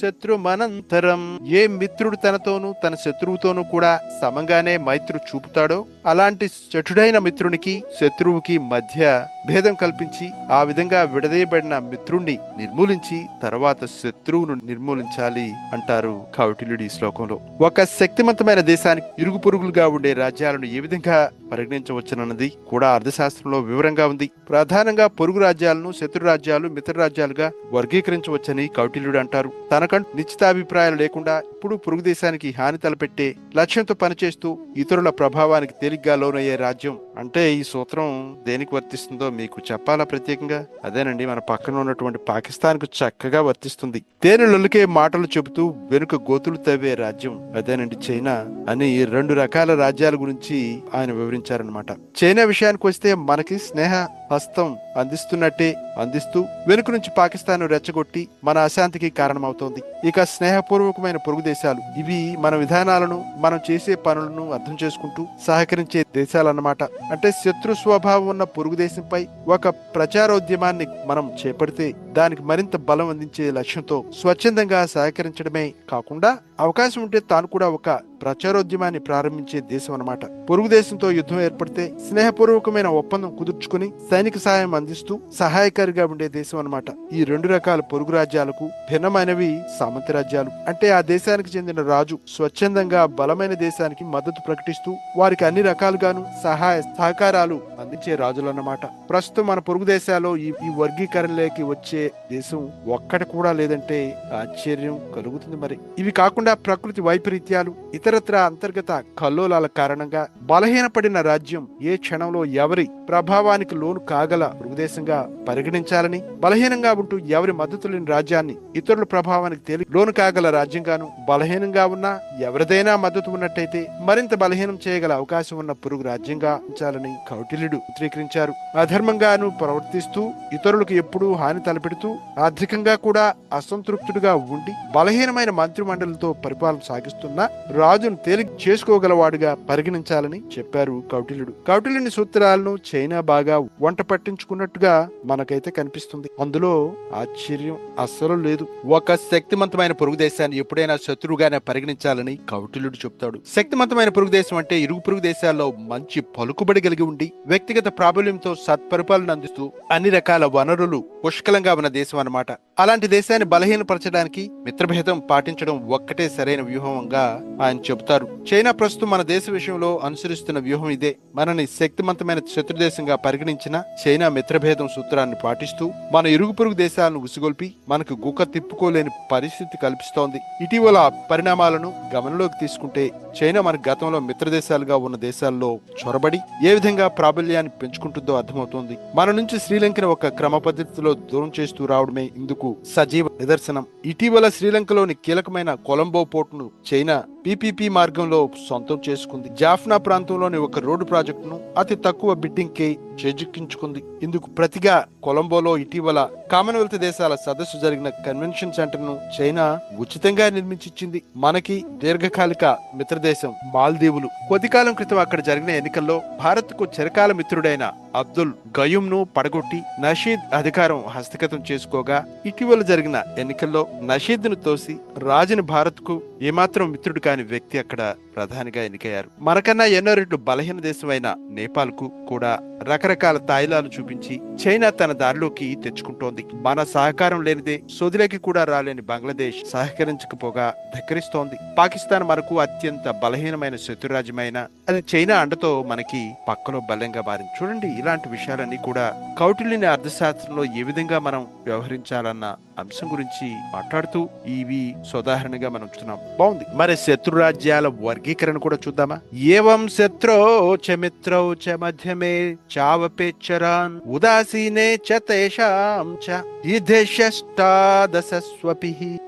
శత్రుమనంతరం. ఏ మిత్రుడు తనతోనూ తన శత్రువుతోనూ కూడా సమంగానే మైత్రి చూపుతాడో అలాంటి శఠుడైన మిత్రునికి శత్రువుకి మధ్య భేదం కల్పించి ఆ విధంగా విడదీయబడిన మిత్రుణ్ణి నిర్మూలించి తర్వాత శత్రువును నిర్మూలించాలి అంటారు కౌటిల్యుడి శ్లోకంలో. ఒక శక్తివంతమైన దేశానికి ఇరుగు పొరుగులుగా ఉండే రాజ్యాలను ఏ విధంగా పరిగణించవచ్చునన్నది కూడా అర్థశాస్త్రంలో వివరంగా ఉంది. ప్రధానంగా పొరుగు రాజ్యాలను శత్రు రాజ్యాలు, మిత్ర రాజ్యాలుగా వర్గీకరించవచ్చని కౌటిల్యుడు అంటారు. తనకంటూ నిశ్చితాభిప్రాయాలు లేకుండా ఇప్పుడు పొరుగు దేశానికి హాని తలపెట్టే లక్ష్యంతో పనిచేస్తూ ఇతరుల ప్రభావానికి తేలిగ్గా లోనయ్యే రాజ్యం అంటే ఈ సూత్రం దేనికి వర్తిస్తుందో మీకు చెప్పాలా ప్రత్యేకంగా? అదేనండి, మన పక్కన ఉన్నటువంటి పాకిస్తాన్ కు చక్కగా వర్తిస్తుంది. తేనెలొలికే మాటలు చెబుతూ వెనుక గోతులు తవ్వే రాజ్యం అదేనండి చైనా అని 2 రకాల రాజ్యాల గురించి ఆయన వివరించారనమాట. చైనా విషయానికి వస్తే మనకి స్నేహ హస్తం అందిస్తున్నట్టే అందిస్తూ వెనుక నుంచి పాకిస్తాన్ రెచ్చగొట్టి మన అశాంతికి కారణమవుతోంది. ఇక స్నేహపూర్వకమైన పొరుగు దేశాలు ఇవి మన విధానాలను, మనం చేసే పనులను అర్థం చేసుకుంటూ సహకరించే దేశాలన్నమాట. అంటే శత్రు స్వభావం ఉన్న పొరుగు దేశంపై ఒక ప్రచారోద్యమాన్ని మనం చేపడితే దానికి మరింత బలం అందించే లక్ష్యంతో స్వచ్ఛందంగా సహకరించడమే కాకుండా అవకాశం ఉంటే తాను కూడా ఒక ప్రచారోద్యమాన్ని ప్రారంభించే దేశం అన్నమాట. పొరుగు దేశంతో యుద్ధం ఏర్పడితే స్నేహపూర్వకమైన ఒప్పందం కుదుర్చుకుని సైనిక సహాయం అందిస్తూ సహాయకారిగా ఉండే దేశం అన్నమాట. ఈ రెండు రకాల పొరుగు రాజ్యాలకు భిన్నమైనవి సామంత రాజ్యాలు. అంటే ఆ దేశానికి చెందిన రాజు స్వచ్ఛందంగా బలమైన దేశానికి మద్దతు ప్రకటిస్తూ వారికి అన్ని రకాలుగాను సహాయ సహకారాలు అందించే రాజులు అన్నమాట. ప్రస్తుతం మన పొరుగు దేశాల్లో ఈ వర్గీకరణలోకి వచ్చే దేశం ఒక్కటి కూడా లేదంటే ఆశ్చర్యం కలుగుతుంది. మరి ఇవి కాకుండా ప్రకృతి వైపరీత్యాలు, ఇతరత్ర అంతర్గత కల్లోలాల కారణంగా బలహీనపడిన రాజ్యం ఏ క్షణంలో ఎవరి ప్రభావానికి లోను కాగల పొరుగుదేశంగా పరిగణించాలని, బలహీనంగా ఉంటూ ఎవరి మద్దతు లేని రాజ్యాన్ని ఇతరుల ప్రభావానికి తేలి లోను కాగల రాజ్యంగాను, బలహీనంగా ఉన్నా ఎవరిదైనా మద్దతు ఉన్నట్టయితే మరింత బలహీనం చేయగల అవకాశం ఉన్న పొరుగు రాజ్యంగా ఉంచాలని కౌటిల్యుడు చిత్రీకరించారు. అధర్మంగాను ప్రవర్తిస్తూ ఇతరులకు ఎప్పుడూ హాని తలపెడుతూ ఆర్థికంగా కూడా అసంతృప్తుడుగా ఉండి బలహీనమైన మంత్రి మండలితో పరిపాలన సాగిస్తున్న రాజును తేలిక చేసుకోగలవాడుగా పరిగణించాలని చెప్పారు కౌటిల్యుడు. కౌటిల్యుని సూత్రాలను చైనా బాగా వంట పట్టించుకున్నట్టుగా మనకైతే కనిపిస్తుంది. అందులో ఆశ్చర్యం అస్సలు లేదు. ఒక శక్తివంతమైన పొరుగు దేశాన్ని ఎప్పుడైనా శత్రువుగానే పరిగణించాలని కౌటిల్యుడు చెప్తాడు. శక్తివంతమైన పొరుగు దేశం అంటే ఇరుగు పొరుగు దేశాల్లో మంచి పలుకుబడి కలిగి ఉండి వ్యక్తిగత ప్రాబల్యంతో సత్పరిపాలన అందిస్తూ అన్ని రకాల వనరులు పుష్కలంగా ఉన్న దేశం అన్నమాట. అలాంటి దేశాన్ని బలహీనపరచడానికి మిత్రభేదం పాటించడం ఒక్కటే సరైన వ్యూహంగా ఆయన చెబుతారు. చైనా ప్రస్తుతం మన దేశ విషయంలో అనుసరిస్తున్న వ్యూహం ఇదే. మనని శక్తివంతమైన శత్రుదేశంగా పరిగణించిన చైనా మిత్రభేదం సూత్రాన్ని పాటిస్తూ మన ఇరుగు పొరుగు దేశాలను ఉసిగొల్పి మనకు గుక్క తిప్పుకోలేని పరిస్థితి కల్పిస్తోంది. ఇటీవల పరిణామాలను గమనంలోకి తీసుకుంటే చైనా మన గతంలో మిత్రదేశాలుగా ఉన్న దేశాల్లో చొరబడి ఏ విధంగా ప్రాబల్యాన్ని పెంచుకుంటుందో అర్థమవుతోంది. మన నుంచి శ్రీలంకను ఒక క్రమ పద్ధతిలో దూరం చేస్తూ రావడమే ఇందుకు సజీవ నిదర్శనం. ఇటీవల శ్రీలంకలోని కీలకమైన కొలంబో పోర్టును చైనా పీపీపీ మార్గంలో సొంతం చేసుకుంది. జాఫ్నా ప్రాంతంలోని ఒక రోడ్డు ప్రాజెక్టును అతి తక్కువ బిడ్డింగ్ కి చేజిక్కించుకుంది. ఇందుకు ప్రతిగా కొలంబోలో ఇటీవల కామన్వెల్త్ దేశాల సదస్సు జరిగిన కన్వెన్షన్ సెంటర్ ను చైనా ఉచితంగా నిర్మించింది. మనకి దీర్ఘకాలిక మిత్రదేశం మాల్దీవులు. కొద్ది కాలం క్రితం అక్కడ జరిగిన ఎన్నికల్లో భారత్ కు చిరకాల మిత్రుడైన అబ్దుల్ గయూమ్ ను పడగొట్టి నషీద్ అధికారం హస్తగతం చేసుకోగా, ఇటీవల జరిగిన ఎన్నికల్లో నషీద్ ను తోసి రాజుని భారత్ కు ఏమాత్రం మిత్రుడు కాని వ్యక్తి అక్కడ ప్రధానిగా ఎన్నికయ్యారు. మనకన్నా ఎన్నో రెట్లు బలహీన దేశమైన నేపాల్ కు కూడా రకరకాల తాయిలాలు చూపించి చైనా తన దారిలోకి తెచ్చుకుంటోంది. మన సహకారం లేనిదే సోదిలోకి కూడా రాలేని బంగ్లాదేశ్ సహకరించకపోగా ధిక్కరిస్తోంది. పాకిస్తాన్ మనకు అత్యంత బలహీనమైన శత్రురాజ్యమైన అది చైనా అండతో మనకి పక్కలో బలంగా మారింది. చూడండి, ఇలాంటి విషయాలన్నీ కూడా కౌటిల్యుని అర్థశాస్త్రంలో ఏ విధంగా మనం వ్యవహరించాలన్న అంశం గురించి మాట్లాడుతూ ఇవి సోదాహరణగా మనం చూస్తున్నాం. బాగుంది. మరి శత్రు రాజ్యాల వర్గీకరణ కూడా చూద్దామా? ఏవం శత్రో చ మిత్రౌ చ మధ్యమే చావపేచ్చరాన్ ఉదాసీనే చ తేషాం చ ఈదేశాష్టాదశస్వపిః.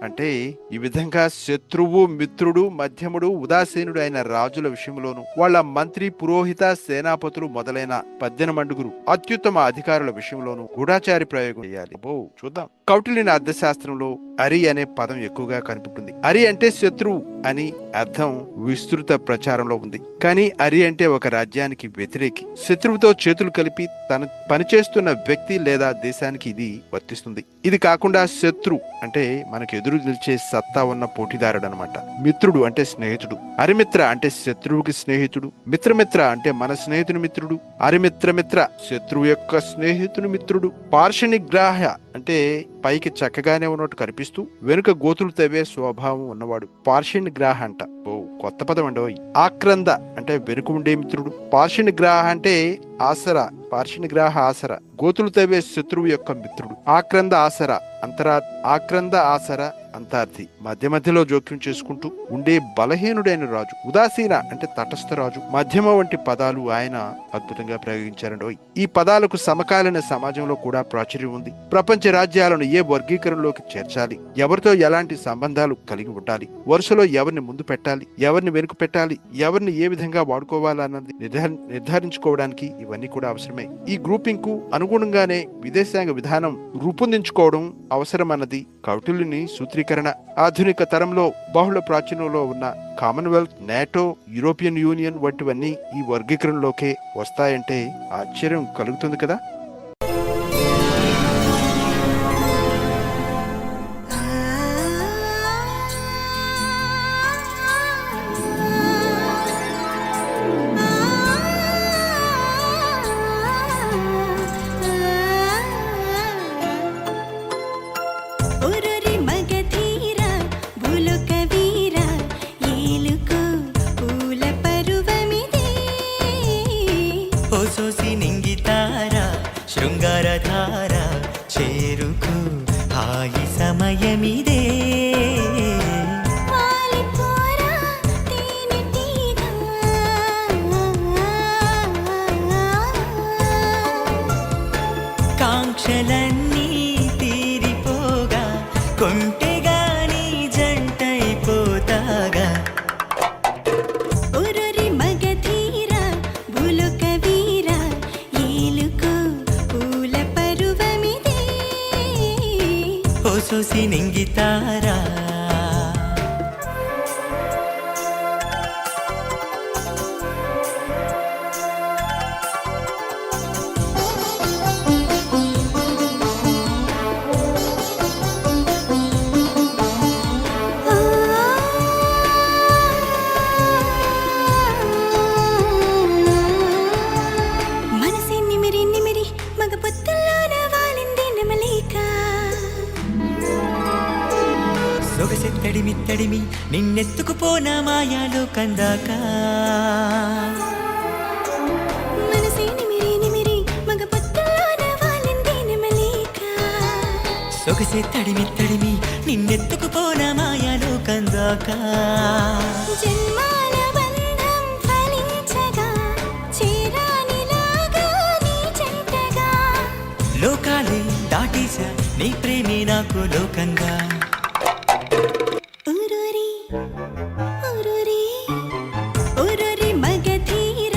అంటే ఈ విధంగా శత్రువు, మిత్రుడు, మధ్యముడు, ఉదాసీనుడు అయిన రాజుల విషయంలోను వాళ్ళ మంత్రి, పురోహిత, సేనాపతులు మొదలైన 18 అత్యుత్తమ అధికారుల విషయంలోను గూఢాచారి ప్రయోగం చేయాలి. చూద్దాం. కౌటిల్యుని అర్థశాస్త్రంలో అరి అనే పదం ఎక్కువగా కనిపిస్తుంది. అరి అంటే శత్రువు అని అర్థం విస్తృత ప్రచారంలో ఉంది. కానీ అరి అంటే ఒక రాజ్యానికి వ్యతిరేకి, శత్రువుతో చేతులు కలిపి తన పనిచేస్తున్న వ్యక్తి లేదా దేశానికి ఇది వర్తిస్తుంది. ఇది కాకుండా శత్రు అంటే మనకు ఎదురు నిలిచే సత్తా ఉన్న పోటీదారుడు అనమాట. మిత్రుడు అంటే స్నేహితుడు. అరిమిత్ర అంటే శత్రువుకి స్నేహితుడు. మిత్రమిత్ర అంటే మన స్నేహితుని మిత్రుడు. అరిమిత్రమిత్ర శత్రువు యొక్క స్నేహితుని మిత్రుడు. పార్షనిగ్రాహ అంటే పైకి చక్కగానే ఉన్నట్టు కనిపిస్తూ వెనుక గోతులు తవ్వే స్వభావం ఉన్నవాడు పార్షనిగ్రాహ అంట. కొత్త పదం అండి. ఆక్రంద అంటే వెనుక ఉండే మిత్రుడు. పార్షనిగ్రాహ అంటే ఆసరా, పార్షనిగ్రాహ ఆసరా, గోతులు తవ్వే శత్రువు యొక్క మిత్రుడు. ఆక్రంద ఆసరా ఆక్రంద ఆసరా అంతార్థి, మధ్య మధ్యలో జోక్యం చేసుకుంటూ ఉండే బలహీనుడైన రాజు. ఉదాసీన అంటే తటస్థ రాజు. మధ్యమ వంటి పదాలు ఆయన అద్భుతంగా ప్రయోగించారండి. ఈ పదాలకు సమకాలీన సమాజంలో కూడా ప్రాచుర్యం ఉంది. ప్రపంచ రాజ్యాలను ఏ వర్గీకరణలోకి చేర్చాలి, ఎవరితో ఎలాంటి సంబంధాలు కలిగి ఉండాలి, వరుసలో ఎవరిని ముందు పెట్టాలి, ఎవరిని వెనుక పెట్టాలి, ఎవరిని ఏ విధంగా వాడుకోవాలన్నది నిర్ధారించుకోవడానికి ఇవన్నీ కూడా అవసరమే. ఈ గ్రూపింగ్ కు అనుగుణంగానే విదేశాంగ విధానం రూపొందించుకోవడం అవసరమన్నది కౌటిల్యుని సూత్రీకరణ. ఆధునిక తరంలో బహుళ ప్రాచీనంలో ఉన్న కామన్వెల్త్, నాటో, యూరోపియన్ యూనియన్ వంటివన్నీ ఈ వర్గీకరణలోకే వస్తాయంటే ఆశ్చర్యం కలుగుతుంది కదా. ಹೊಸೊಸಿ ನಿಂಗಿತಾರ ಶೃಂಗಾರಧಾರ చేరుకు హాయి సమయమిదే కాంక్షలన్నీ తీరిపోగా కొంటెగాని జంటైపోతాగా ఒరరి మగధీర భూలోక వీర ఏలుకో పూల పరువమిదే ಹೊಸೊಸಿ ನಿಂಗಿತಾರ మనసే నిమిరి నిమిరి మగ పొత్తుల్లోన వాలింది నమలేక సొగసె తడిమి తడిమి నిన్నెత్తుకుపోన మాయాలో కందాక మనసే నిమిరి నిమిరి మగ పొత్తుల్లోన వాలింది నమలేక సొగసె తడిమి తడిమి నిన్నెత్తుకుపోన మాయాలో కందాక జన్మాల బంధం ఫలించగా చేరానిలాగా నీ చెంతగా లోకాలే దాటేశా నీ ప్రేమే నాకు లోకంగా ఉరురి ఉరురి ఉరురి మగధీర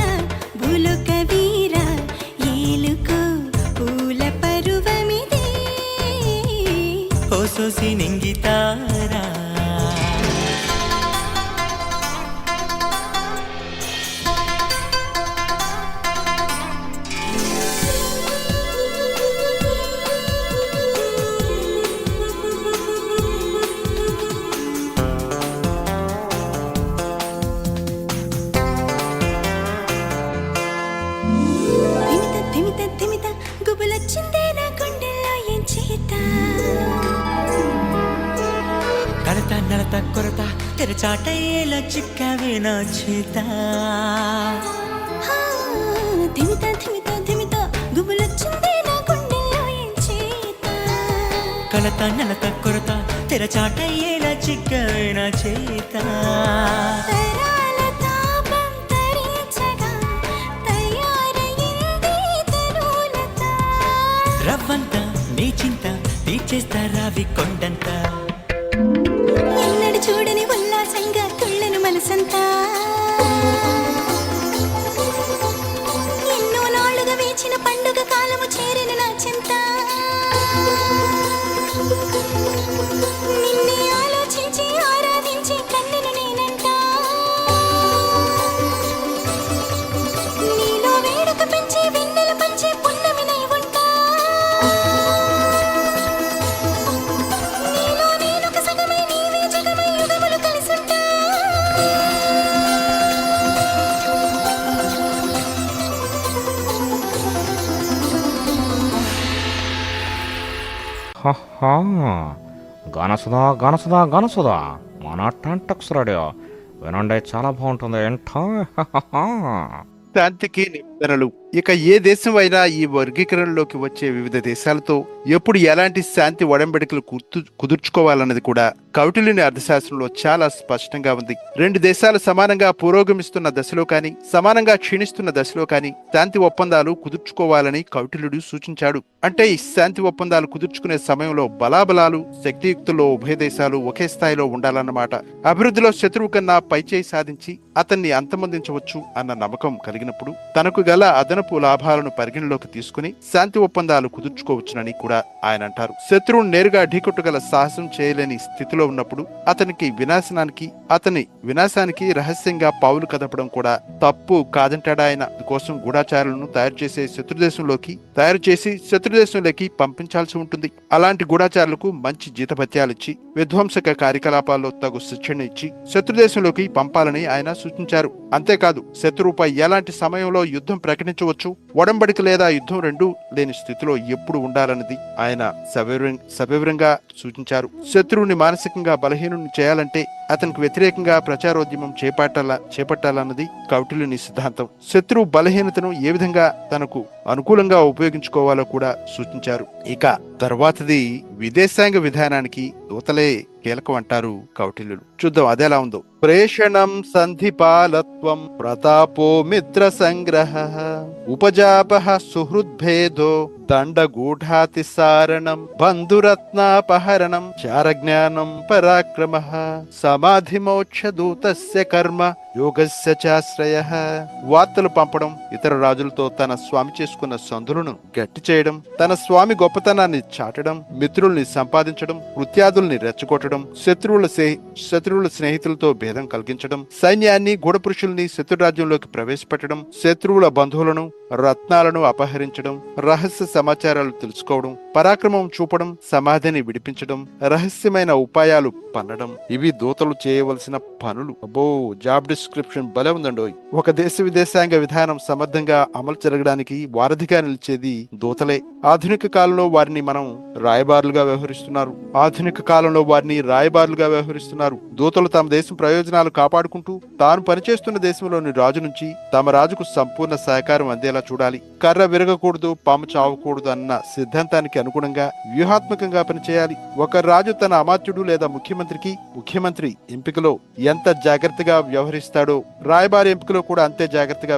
భూలోక వీర ఏలుకో పూల పరువమిదే ಹೊಸೊಸಿ ನಿಂಗಿತಾರ ధిమిత ధిమిత ధిమిత గుబులొచ్చిందే నా గుండెల్లో ఏం చేత కడత నడత కొరత తెరచాటయ్యేలా చిక్కవే నా చేత ధిమిత ధిమిత ధిమిత గుబులొచ్చిందే నా గుండెల్లో ఏం చేత కలత నలత కొరత తెరచాటయ్యేలా చిక్కవే నా చేత తరాల తాపం తరించగా తయారయింది తరులత రవ్వంత నీ చింత తీర్చేస్తా రావి కొండంత ఎన్నడు చూడని ఉల్లాసంగా తుళ్ళను మనసంతా ఎన్నో నాళ్ళుగా వేచిన పండుగ కాలము చేరిన నా చింత నిన్నే ఆలోచించి ఆరాధించి కన్నెను నేనంట నీలో వేడుక పెంచి వెన్నెల పంచి పున్నమినై ఉంటా నీలో నేనొక సగమై నీవే జగమై యుగములు కలిసుంటా గనసుదా గనసుదా గనసుదా మన టెంటెక్స్ రేడియో వినండి, చాలా బాగుంటుంది ఏంటో. శాంతికి నిబంధనలు. ఇక ఏ దేశం అయినా ఈ వర్గీకరణలోకి వచ్చే వివిధ దేశాలతో ఎప్పుడు ఎలాంటి శాంతి ఒడంబడికలు కుదుర్చుకోవాలన్నది కూడా కౌటిల్యుని అర్థశాస్త్రంలో చాలా స్పష్టంగా ఉంది. రెండు దేశాలు సమానంగా పురోగమిస్తున్న దశలో కానీ సమానంగా క్షీణిస్తున్న దశలో కానీ శాంతి ఒప్పందాలు కుదుర్చుకోవాలని కౌటిల్యుడు సూచించాడు. అంటే ఈ శాంతి ఒప్పందాలు కుదుర్చుకునే సమయంలో బలాబలాలు శక్తియుక్తుల్లో ఉభయ దేశాలు ఒకే స్థాయిలో ఉండాలన్నమాట. అభివృద్ధిలో శత్రువు కన్నా పైచేయి సాధించి అతన్ని అంతమొందించవచ్చు అన్న నమ్మకం కలిగినప్పుడు తనకు గల అదనపు లాభాలను పరిగణలోకి తీసుకుని శాంతి ఒప్పందాలు కుదుర్చుకోవచ్చునని కూడా ఆయన అంటారు. శత్రువును నేరుగా ఢీకొట్టగల సాహసం చేయలేని స్థితిలో ఉన్నప్పుడు అతని వినాశానికి రహస్యంగా పావులు కదపడం కూడా తప్పు కాదంటాడు ఆయన. కోసం గూఢాచారులను తయారు చేసి శత్రుదేశంలోకి పంపించాల్సి ఉంటుంది. అలాంటి గూఢాచారులకు మంచి జీతభత్యాలిచ్చి విధ్వంసక కార్యకలాపాల్లో తగు శిక్షణ ఇచ్చి శత్రుదేశంలోకి పంపాలని ఆయన సూచించారు. అంతేకాదు శత్రువుపై ఎలాంటి సమయంలో యుద్ధం ప్రకటించవచ్చు నిర్వహించవచ్చు. ఒడంబడిక లేదా యుద్ధం రెండూ లేని స్థితిలో ఎప్పుడు ఉండాలన్నది ఆయన సవివరంగా సూచించారు. శత్రువుని మానసికంగా బలహీనుని చేయాలంటే అతనికి వ్యతిరేకంగా ప్రచారోద్యమం చేపట్టాలన్నది కౌటిల్యుని సిద్ధాంతం. శత్రువు బలహీనతను ఏ విధంగా తనకు అనుకూలంగా ఉపయోగించుకోవాలో కూడా సూచించారు. ఇక తర్వాతది విదేశాంగ విధానానికి దూతలే కీలకం అంటారు కౌటిల్యులు. చూద్దాం అదెలా ఉందో. ప్రేషణం సంధిపాలత్వం ప్రతాపో మిత్ర సంగ్రహ ఉపజాపః సుహృద్భేదో దండగూఢాతిసారణం బంధురత్నాపహరణం చారజ్ఞానం పరాక్రమః సమాధిమోక్ష దూతస్య కర్మ యోగస్య చాశ్రయః. వార్తలు పంపడం, ఇతర రాజులతో తన స్వామి చేసుకున్న సంధులను గట్టి చేయడం, తన స్వామి గొప్పతనాన్ని చాటడం, మిత్రుల్ని సంపాదించడం, కృత్యాదుల్ని రెచ్చగొట్టడం, శత్రువుల స్నేహితులతో భేదం కలిగించడం, సైన్యాన్ని గూఢపురుషుల్ని శత్రురాజ్యంలోకి ప్రవేశపెట్టడం, శత్రువుల బంధువులను రత్నాలను అపహరించడం, రహస్య సమాచారాలు తెలుసుకోవడం, పరాక్రమం చూపడం, సమాధిని విడిపించడం, రహస్యమైన ఉపాయాలు పన్నడం, ఇవి దూతలు చేయవలసిన పనులు. అబ్బో, జాబ్ డిస్క్రిప్షన్ భలే ఉందండోయ్. ఒక దేశ విదేశాంగ విధానం సమర్థంగా అమలు జరగడానికి వారధిగా నిలిచేది దూతలే. ఆధునిక కాలంలో వారిని రాయబారులుగా వ్యవహరిస్తున్నారు. దూతలు తమ దేశం ప్రయోజనాలు కాపాడుకుంటూ తాను పనిచేస్తున్న దేశంలోని రాజు నుంచి తమ రాజుకు సంపూర్ణ సహకారం అందేలా చూడాలి. కర్ర విరగకూడదు, పాము చావకూడదు అన్న సిద్ధాంతానికి అనుగుణంగా వ్యూహాత్మకంగా పనిచేయాలి. ఒక రాజు తన అమాత్యుడు లేదా ముఖ్యమంత్రి ఎంపికలో ఎంత జాగ్రత్తగా వ్యవహరిస్తాడో రాయబారి ఎంపికలో కూడా అంతే జాగ్రత్తగా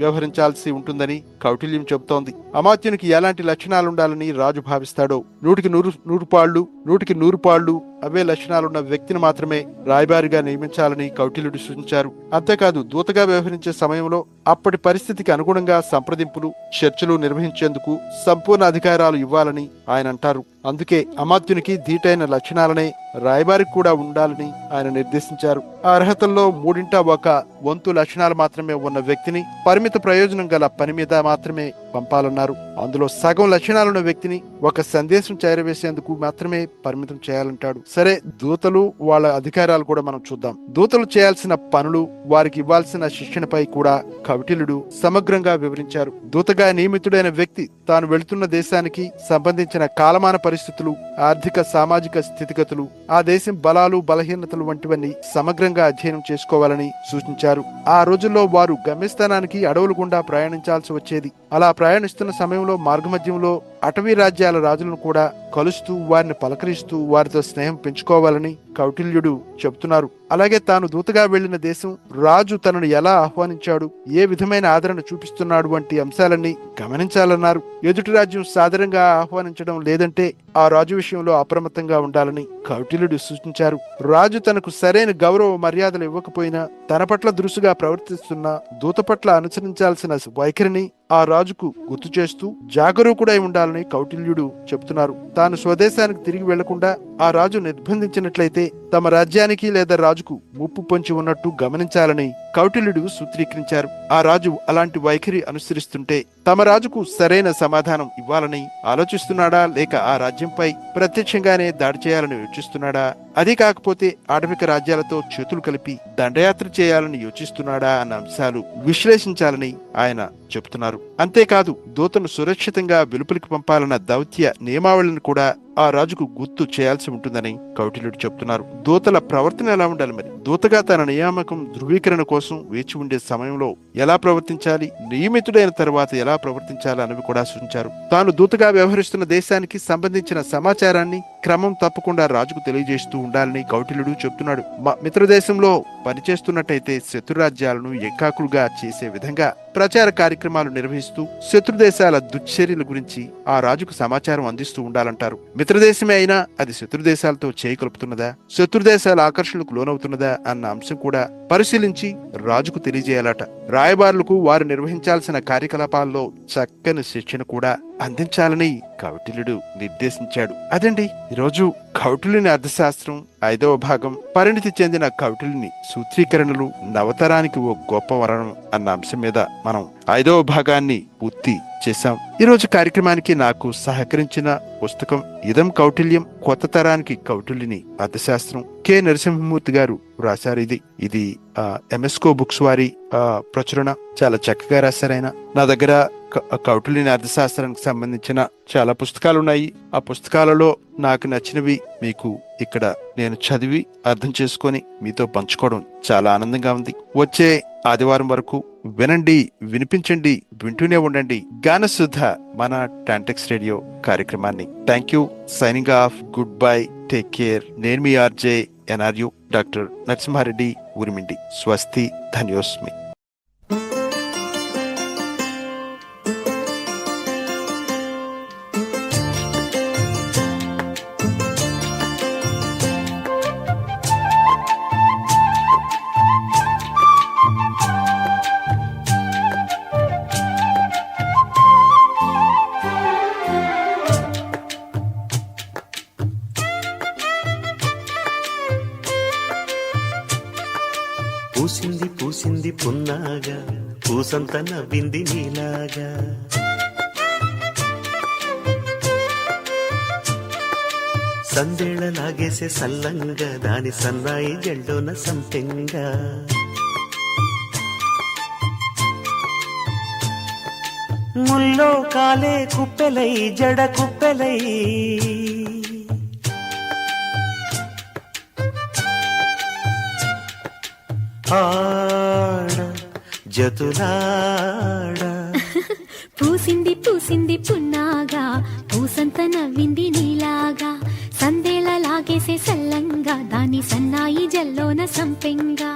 వ్యవహరించాల్సి ఉంటుందని కౌటిల్యం చెబుతోంది. అమాత్యునికి ఎలాంటి లక్షణాలుండాలని రాజు భావిస్తాడో 100కి 100 పాళ్ళు అవే లక్షణాలున్న వ్యక్తిని మాత్రమే రాయబారిగా నియమించాలని కౌటిల్యుడు సూచించారు. అంతేకాదు, దూతగా వ్యవహరించే సమయంలో అప్పటి పరిస్థితికి అనుగుణంగా సంప్రదింపులు, చర్చలు నిర్వహించేందుకు సంపూర్ణ అధికారాలు ఇవ్వాలని ఆయన అంటారు. అందుకే అమాత్యునికి ధీటైన లక్షణాలనే రాయబారికి కూడా ఉండాలని ఆయన నిర్దేశించారు. ఆ అర్హతల్లో 1/3 లక్షణాలు మాత్రమే ఉన్న వ్యక్తిని పరిమిత ప్రయోజనం గల పని మీద మాత్రమే పంపాలన్నారు. అందులో సగం లక్షణాలున్న వ్యక్తిని ఒక సందేశం చేరవేసేందుకు మాత్రమే పరిమితం చేయాలంటాడు. సరే, దూతలు వాళ్ళ అధికారాలు కూడా మనం చూద్దాం. దూతలు చేయాల్సిన పనులు, వారికి ఇవ్వాల్సిన శిక్షణపై కూడా కౌటిల్యుడు సమగ్రంగా వివరించారు. దూతగా నియమితుడైన వ్యక్తి తాను వెళుతున్న దేశానికి సంబంధించిన కాలమాన పరిస్థితులు, ఆర్థిక సామాజిక స్థితిగతులు, ఆ దేశం బలాలు బలహీనతలు వంటివన్నీ సమగ్రంగా అధ్యయనం చేసుకోవాలని సూచించారు. ఆ రోజుల్లో వారు గమ్యస్థానానికి అడవుల గుండా ప్రయాణించాల్సి వచ్చేది. అలా ప్రయాణిస్తున్న సమయంలో మార్గమధ్యంలో అటవీ రాజ్యాల రాజులను కూడా కలుస్తూ వారిని పలకరిస్తూ వారితో స్నేహం పెంచుకోవాలని కౌటిల్యుడు చెబుతున్నారు. అలాగే తాను దూతగా వెళ్లిన దేశం రాజు తనను ఎలా ఆహ్వానించాడు, ఏ విధమైన ఆదరణ చూపిస్తున్నాడు వంటి అంశాలన్నీ గమనించాలన్నారు. ఎదుటి రాజ్యం సాదరంగా ఆహ్వానించడం లేదంటే ఆ రాజు విషయంలో అప్రమత్తంగా ఉండాలని కౌటిల్యుడు సూచించారు. రాజు తనకు సరైన గౌరవ మర్యాదలు ఇవ్వకపోయినా తన పట్ల దురుసుగా ప్రవర్తిస్తున్న దూత పట్ల అనుసరించాల్సిన వైఖరిని ఆ రాజుకు గుర్తు చేస్తూ జాగరూకుడై ఉండాలని కౌటిల్యుడు చెబుతున్నారు. తాను స్వదేశానికి తిరిగి వెళ్లకుండా ఆ రాజు నిర్బంధించినట్లయితే తమ రాజ్యానికి లేదా రాజుకు ముప్పు పొంచి ఉన్నట్టు గమనించాలని కౌటిల్యుడు సూత్రీకరించారు. ఆ రాజు అలాంటి వైఖరి అనుసరిస్తుంటే తమ రాజుకు సరైన సమాధానం ఇవ్వాలని ఆలోచిస్తున్నాడా, లేక ఆ రాజ్యంపై ప్రత్యక్షంగానే దాడి చేయాలని యోచిస్తున్నాడా, అది కాకపోతే ఆటవిక రాజ్యాలతో చేతులు కలిపి దండయాత్ర చేయాలని యోచిస్తున్నాడా అన్న అంశాలు విశ్లేషించాలని ఆయన చెబుతున్నారు. అంతేకాదు, దూతను సురక్షితంగా వెలుపలికి పంపాలన్న దౌత్య నియమావళిని కూడా ఆ రాజుకు గుర్తు చేయాల్సి ఉంటుందని కౌటిల్యుడు చెబుతున్నారు. దూతల ప్రవర్తన ఎలా ఉండాలి? మరి దూతగా తన నియామకం ధృవీకరణ కోసం వేచి ఉండే సమయంలో ఎలా ప్రవర్తించాలి, నియమితుడైన తర్వాత ఎలా ప్రవర్తించాలి అనేవి కూడా సూచించారు. తాను దూతగా వ్యవహరిస్తున్న దేశానికి సంబంధించిన సమాచారాన్ని క్రమం తప్పకుండా రాజుకు తెలియజేస్తూ ఉండాలని కౌటిల్యుడు చెబుతున్నాడు. మిత్రదేశంలో పనిచేస్తున్నట్టయితే శత్రురాజ్యాలను ఎక్కాకులుగా చేసే విధంగా ప్రచార కార్యక్రమాలు నిర్వహిస్తూ శత్రుదేశాల దుశ్చర్యల గురించి ఆ రాజుకు సమాచారం అందిస్తూ ఉండాలంటారు. మిత్రదేశమే అయినా అది శత్రుదేశాలతో చేయి కలుపుతున్నదా, శత్రుదేశాల ఆకర్షణకు లోనవుతున్నదా అన్న అంశం కూడా పరిశీలించి రాజుకు తెలియజేయాలట. రాయబారులకు వారు నిర్వహించాల్సిన కార్యకలాపాల్లో చక్కని శిక్షణ కూడా అందించాలని కౌటిల్యుడు నిర్దేశించాడు. అదండి ఈరోజు కౌటిల్యుని అర్థశాస్త్రం 5వ భాగం, పరిణితి చెందిన కౌటిల్యుని సూత్రీకరణలు నవతరానికి ఓ గొప్ప వరం అన్న అంశం మీద మనం 5వ భాగాన్ని పూర్తి చేశాం. ఈ రోజు కార్యక్రమానికి నాకు సహకరించిన పుస్తకం ఇదం కౌటిల్యం, కొత్త తరానికి కౌటిల్యుని అర్థశాస్త్రం. కె నరసింహమూర్తి గారు రాశారు. ఇది ఎంఎస్కో బుక్స్ వారి ప్రచురణ. చాలా చక్కగా రాశారైన. నా దగ్గర కౌటిల్యుని అర్థశాస్త్రానికి సంబంధించిన చాలా పుస్తకాలు ఉన్నాయి. ఆ పుస్తకాలలో నాకు నచ్చినవి మీకు ఇక్కడ నేను చదివి అర్థం చేసుకొని మీతో పంచుకోవడం చాలా ఆనందంగా ఉంది. వచ్చే ఆదివారం వరకు వినండి, వినిపించండి, వింటూనే ఉండండి గానసుధ మన టాంటెక్స్ రేడియో కార్యక్రమాన్ని. Thank you. Signing off. Good bye. Take care. నేను మీ ఆర్జే ఎన్ఆర్యు డాక్టర్ నరసింహారెడ్డి ఉరిమిండి. స్వస్తి. ధన్యోస్మి. పూసింది పూసింది పున్నాగా, పూసంత నవ్వింది నీలాగా. సందేళ లాగేసే సల్లంగా, దాని సన్నాయి జెండోన సంపెంగా. ముల్లో కాలే కుప్పెలై జడ కుప్పెలై, ఆడ జతులాడ. పూసింది పూసింది పున్నాగా, పూసంత నవ్వింది నీలాగా. సందేళ లాగేసే సల్లంగా, దాని సన్నాయి జల్లోన సంపెంగా.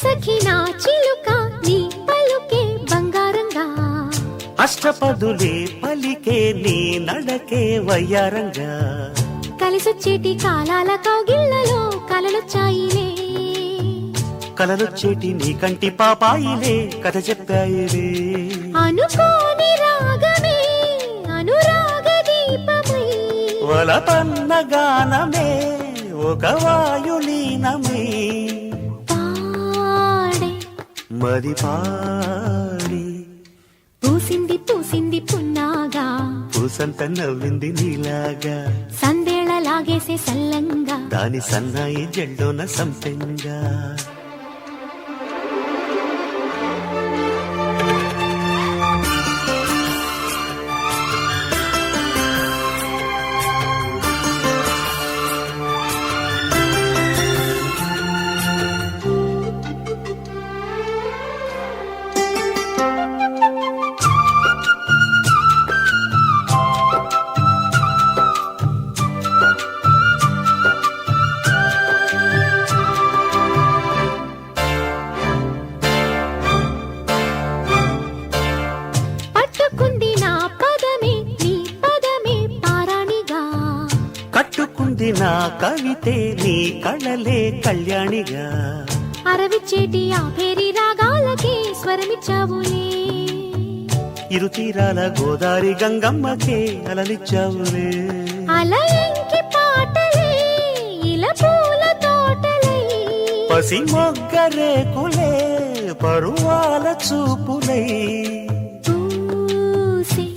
సఖినా చిలుక నీ పలుకే బంగారంగా, అష్టపదులే పలికే నీ నడకే వయ్యారంగా. కలిసొచ్చేటి కాలాల కౌగిళ్లలో కలలొచ్చాయిలే, కలలొచ్చేటి నీ కంటి పాపాయిలే కథ చెప్పాయిలే. అనుకోని రాగమే అనురాగ దీపమై, వలపన్న గానమే ఒక వాయులీనమే. మది పాడి పూసింది పూసింది పున్నాగా, పూసంత నవ్వింది నీలాగా. సందేళ లాగేసే సల్లంగా, దాని సన్నాయి జెండోన సంపెంగా. నా కవితే నీ కళలే కళ్యాణిగా. అరవిచ్చేటి ఆ పేరి రాగాలకే స్వరమిచ్చావులే, ఇరు తీరాల గోదారి గంగమ్మకే అలలిచ్చావులే. అలయంకి పాటలే ఇలా పూల తోటలై, పసి మొగ్గ రేకులే పరువాల చూపులై. పూసే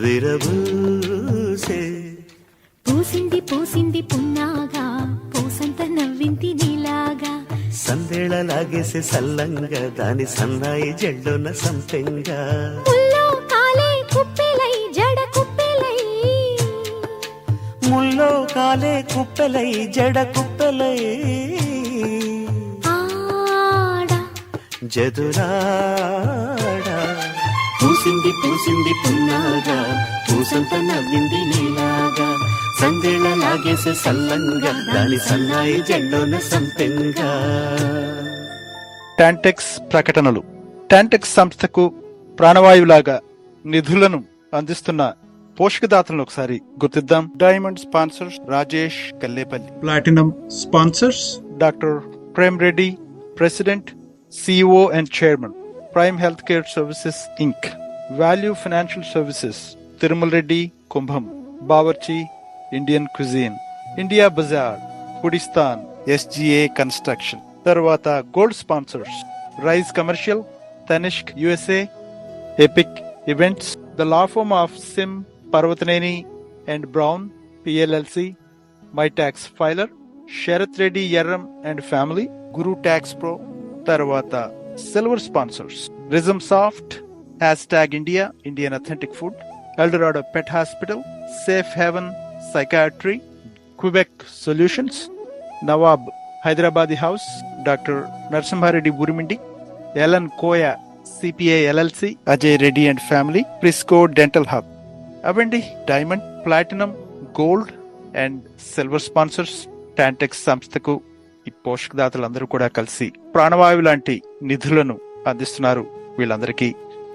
విరబూసే పూసింది పూసింది పున్నాగా, పూసంత నవ్వింది నీలాగా. సందేళ లాగేసే సల్లంగా, దాని సన్నాయి జెండోన సంపెంగా. ముల్లో కాలే కుప్పెలై జడ కుప్పెలై, ముల్లో కాలే కుప్పెలై జడ కుప్పెలై. ఆడ జదురాడ పూసింది పూసింది పున్నాగా పూసంత నవ్వింది నీలాగా సందేళ లాగేసే సల్లంగా దాని సన్నాయి జెండోన సంపెంగా. టాంటెక్స్ ప్రకటనలు. టాంటెక్స్ సంస్థకు ప్రాణవాయువులాగా నిధులను అందిస్తున్న పోషకదాతలను ఒకసారి గుర్తిద్దాం. Diamond sponsors Rajesh Kallepalli. Platinum sponsors doctor Prem Reddy, president, CEO and chairman, prime health care services Inc. Value financial services, Tirumala Reddy Kumbham, Bawarchi Indian cuisine, India bazaar, పుడిస్తాన్, ఎస్జిఏ కన్స్ట్రక్షన్. తర్వాత gold sponsors Rise commercial, Tanishq USA, epic events, the law firm of Sim Parvataneni and Brown PLLC, my tax filer, Sharath Reddy Erram and family, Guru tax pro. తర్వాత silver sponsors rhythm soft, hashtag India, Indian authentic food, Eldorado pet hospital, safe haven psychiatry, Quebec solutions, Nawab Hyderabadi house, doctor Narasimha Reddy Burimindi, LN Koya CPI LLC, Ajay Reddy and family, Frisco dental hub. అవండి diamond, platinum, gold and silver sponsors. TANTEX సంస్థకు ఈ పోషకదాతలందరూ కూడా కలిసి ప్రాణవాయువు లాంటి నిధులను అందిస్తున్నారు. వీళ్ళందరికీ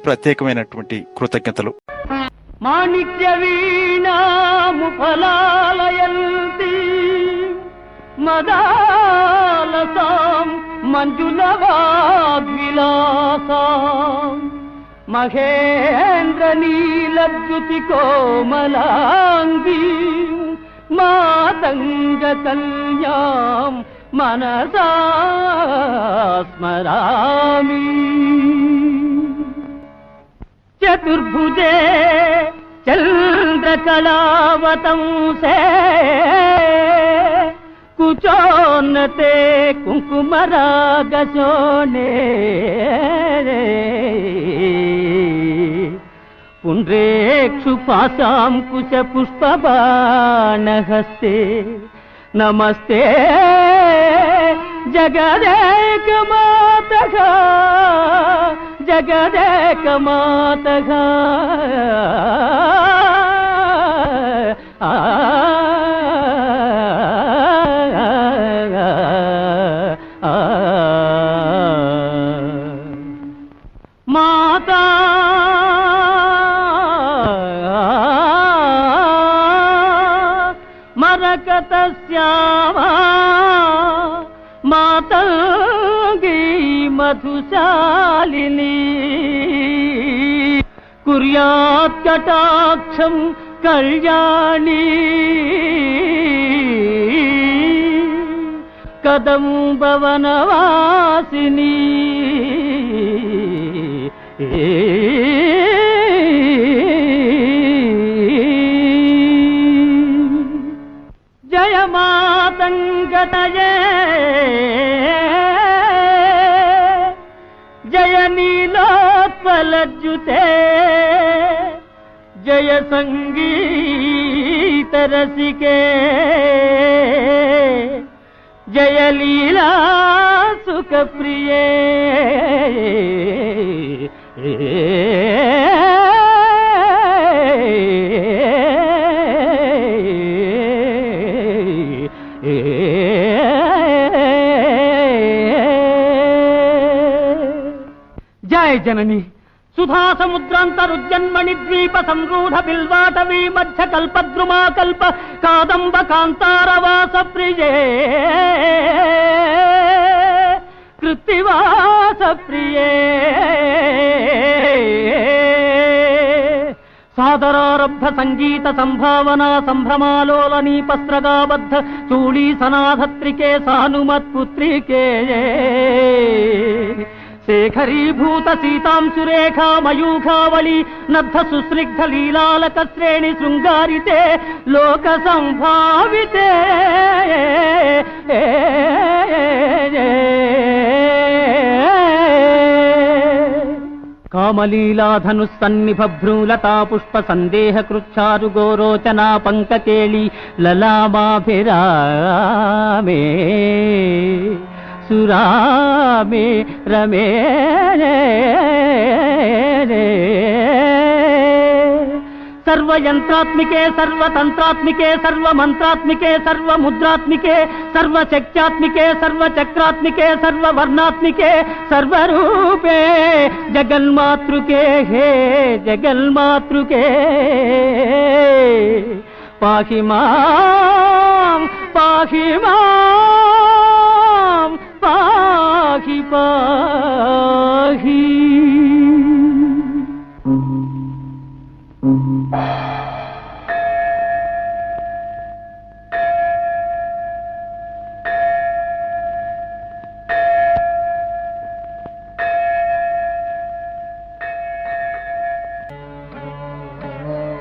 ప్రత్యేకమైనటువంటి కృతజ్ఞతలు. మాణిక్య వీణాము ఫలాలయంతి మదాలసాం మంజులవాగ్విలాసాం మహేంద్ర నీలద్యుతి కోమలాంగీ మాతంగ కల్యాం మనసా స్మరామి. చతుర్భుజే చంద్రకళావతంసే కుచోన్నతే కుంకుమరాగశోనే పుండ్రేక్షు పాశాం కుశ పుష్పబాణహస్తే నమస్తే జగదేకమాతగా జగదేకమాతగా. మాతా మరకతస్యామా మాతంగీ మధుశాలిని కుర్యాత్ కటాక్షం కళ్యాణి కదంబవనవాసిని. జయ మాతంగతయే జయ నీలోత్పలజ్జుతే జయ సంగీత రసికే జయ లీలా సుఖ ప్రియే. జయ జనని సుధా సముద్రాంతరుజన్మణి ద్వీప సంరూఢ బిల్వాటవీ మధ్య కల్పద్రుమా కల్ప కాదంబ కాంతారవాస ప్రియే కృత్తివాస ప్రియే. సాదరారబ్ధ సంగీత సంభావనా సంభ్రమాలోలనీ పస్త్రగాబద్ధ చూళీ సనాధత్రికే సానుమత్పుత్రికే శేఖరీభూత సీతాంశురేఖా మయూఖావళి నద్ధ సుస్నిగ్ధ లీలాలక శ్రేణి శృంగారితే లోక సంభావితే కామలీలాధనుస్సన్నిభ్రూలతా పుష్ప సందేహ కృచ్ఛారు గోరోచనా పంకకేళి లలామాభిరామే సురామే రమే సర్వయంత్రాత్మికే సర్వతంత్రాత్మికే సర్వమంత్రాత్మికే సర్వముద్రాత్మికే సర్వశక్త్యాత్మికే సర్వచక్రాత్మికే సర్వవర్ణాత్మికే సర్వరూపే జగన్మాతృకే హే జగన్మాతృకే పాహి మాం పాహి మాం పాహి పాహి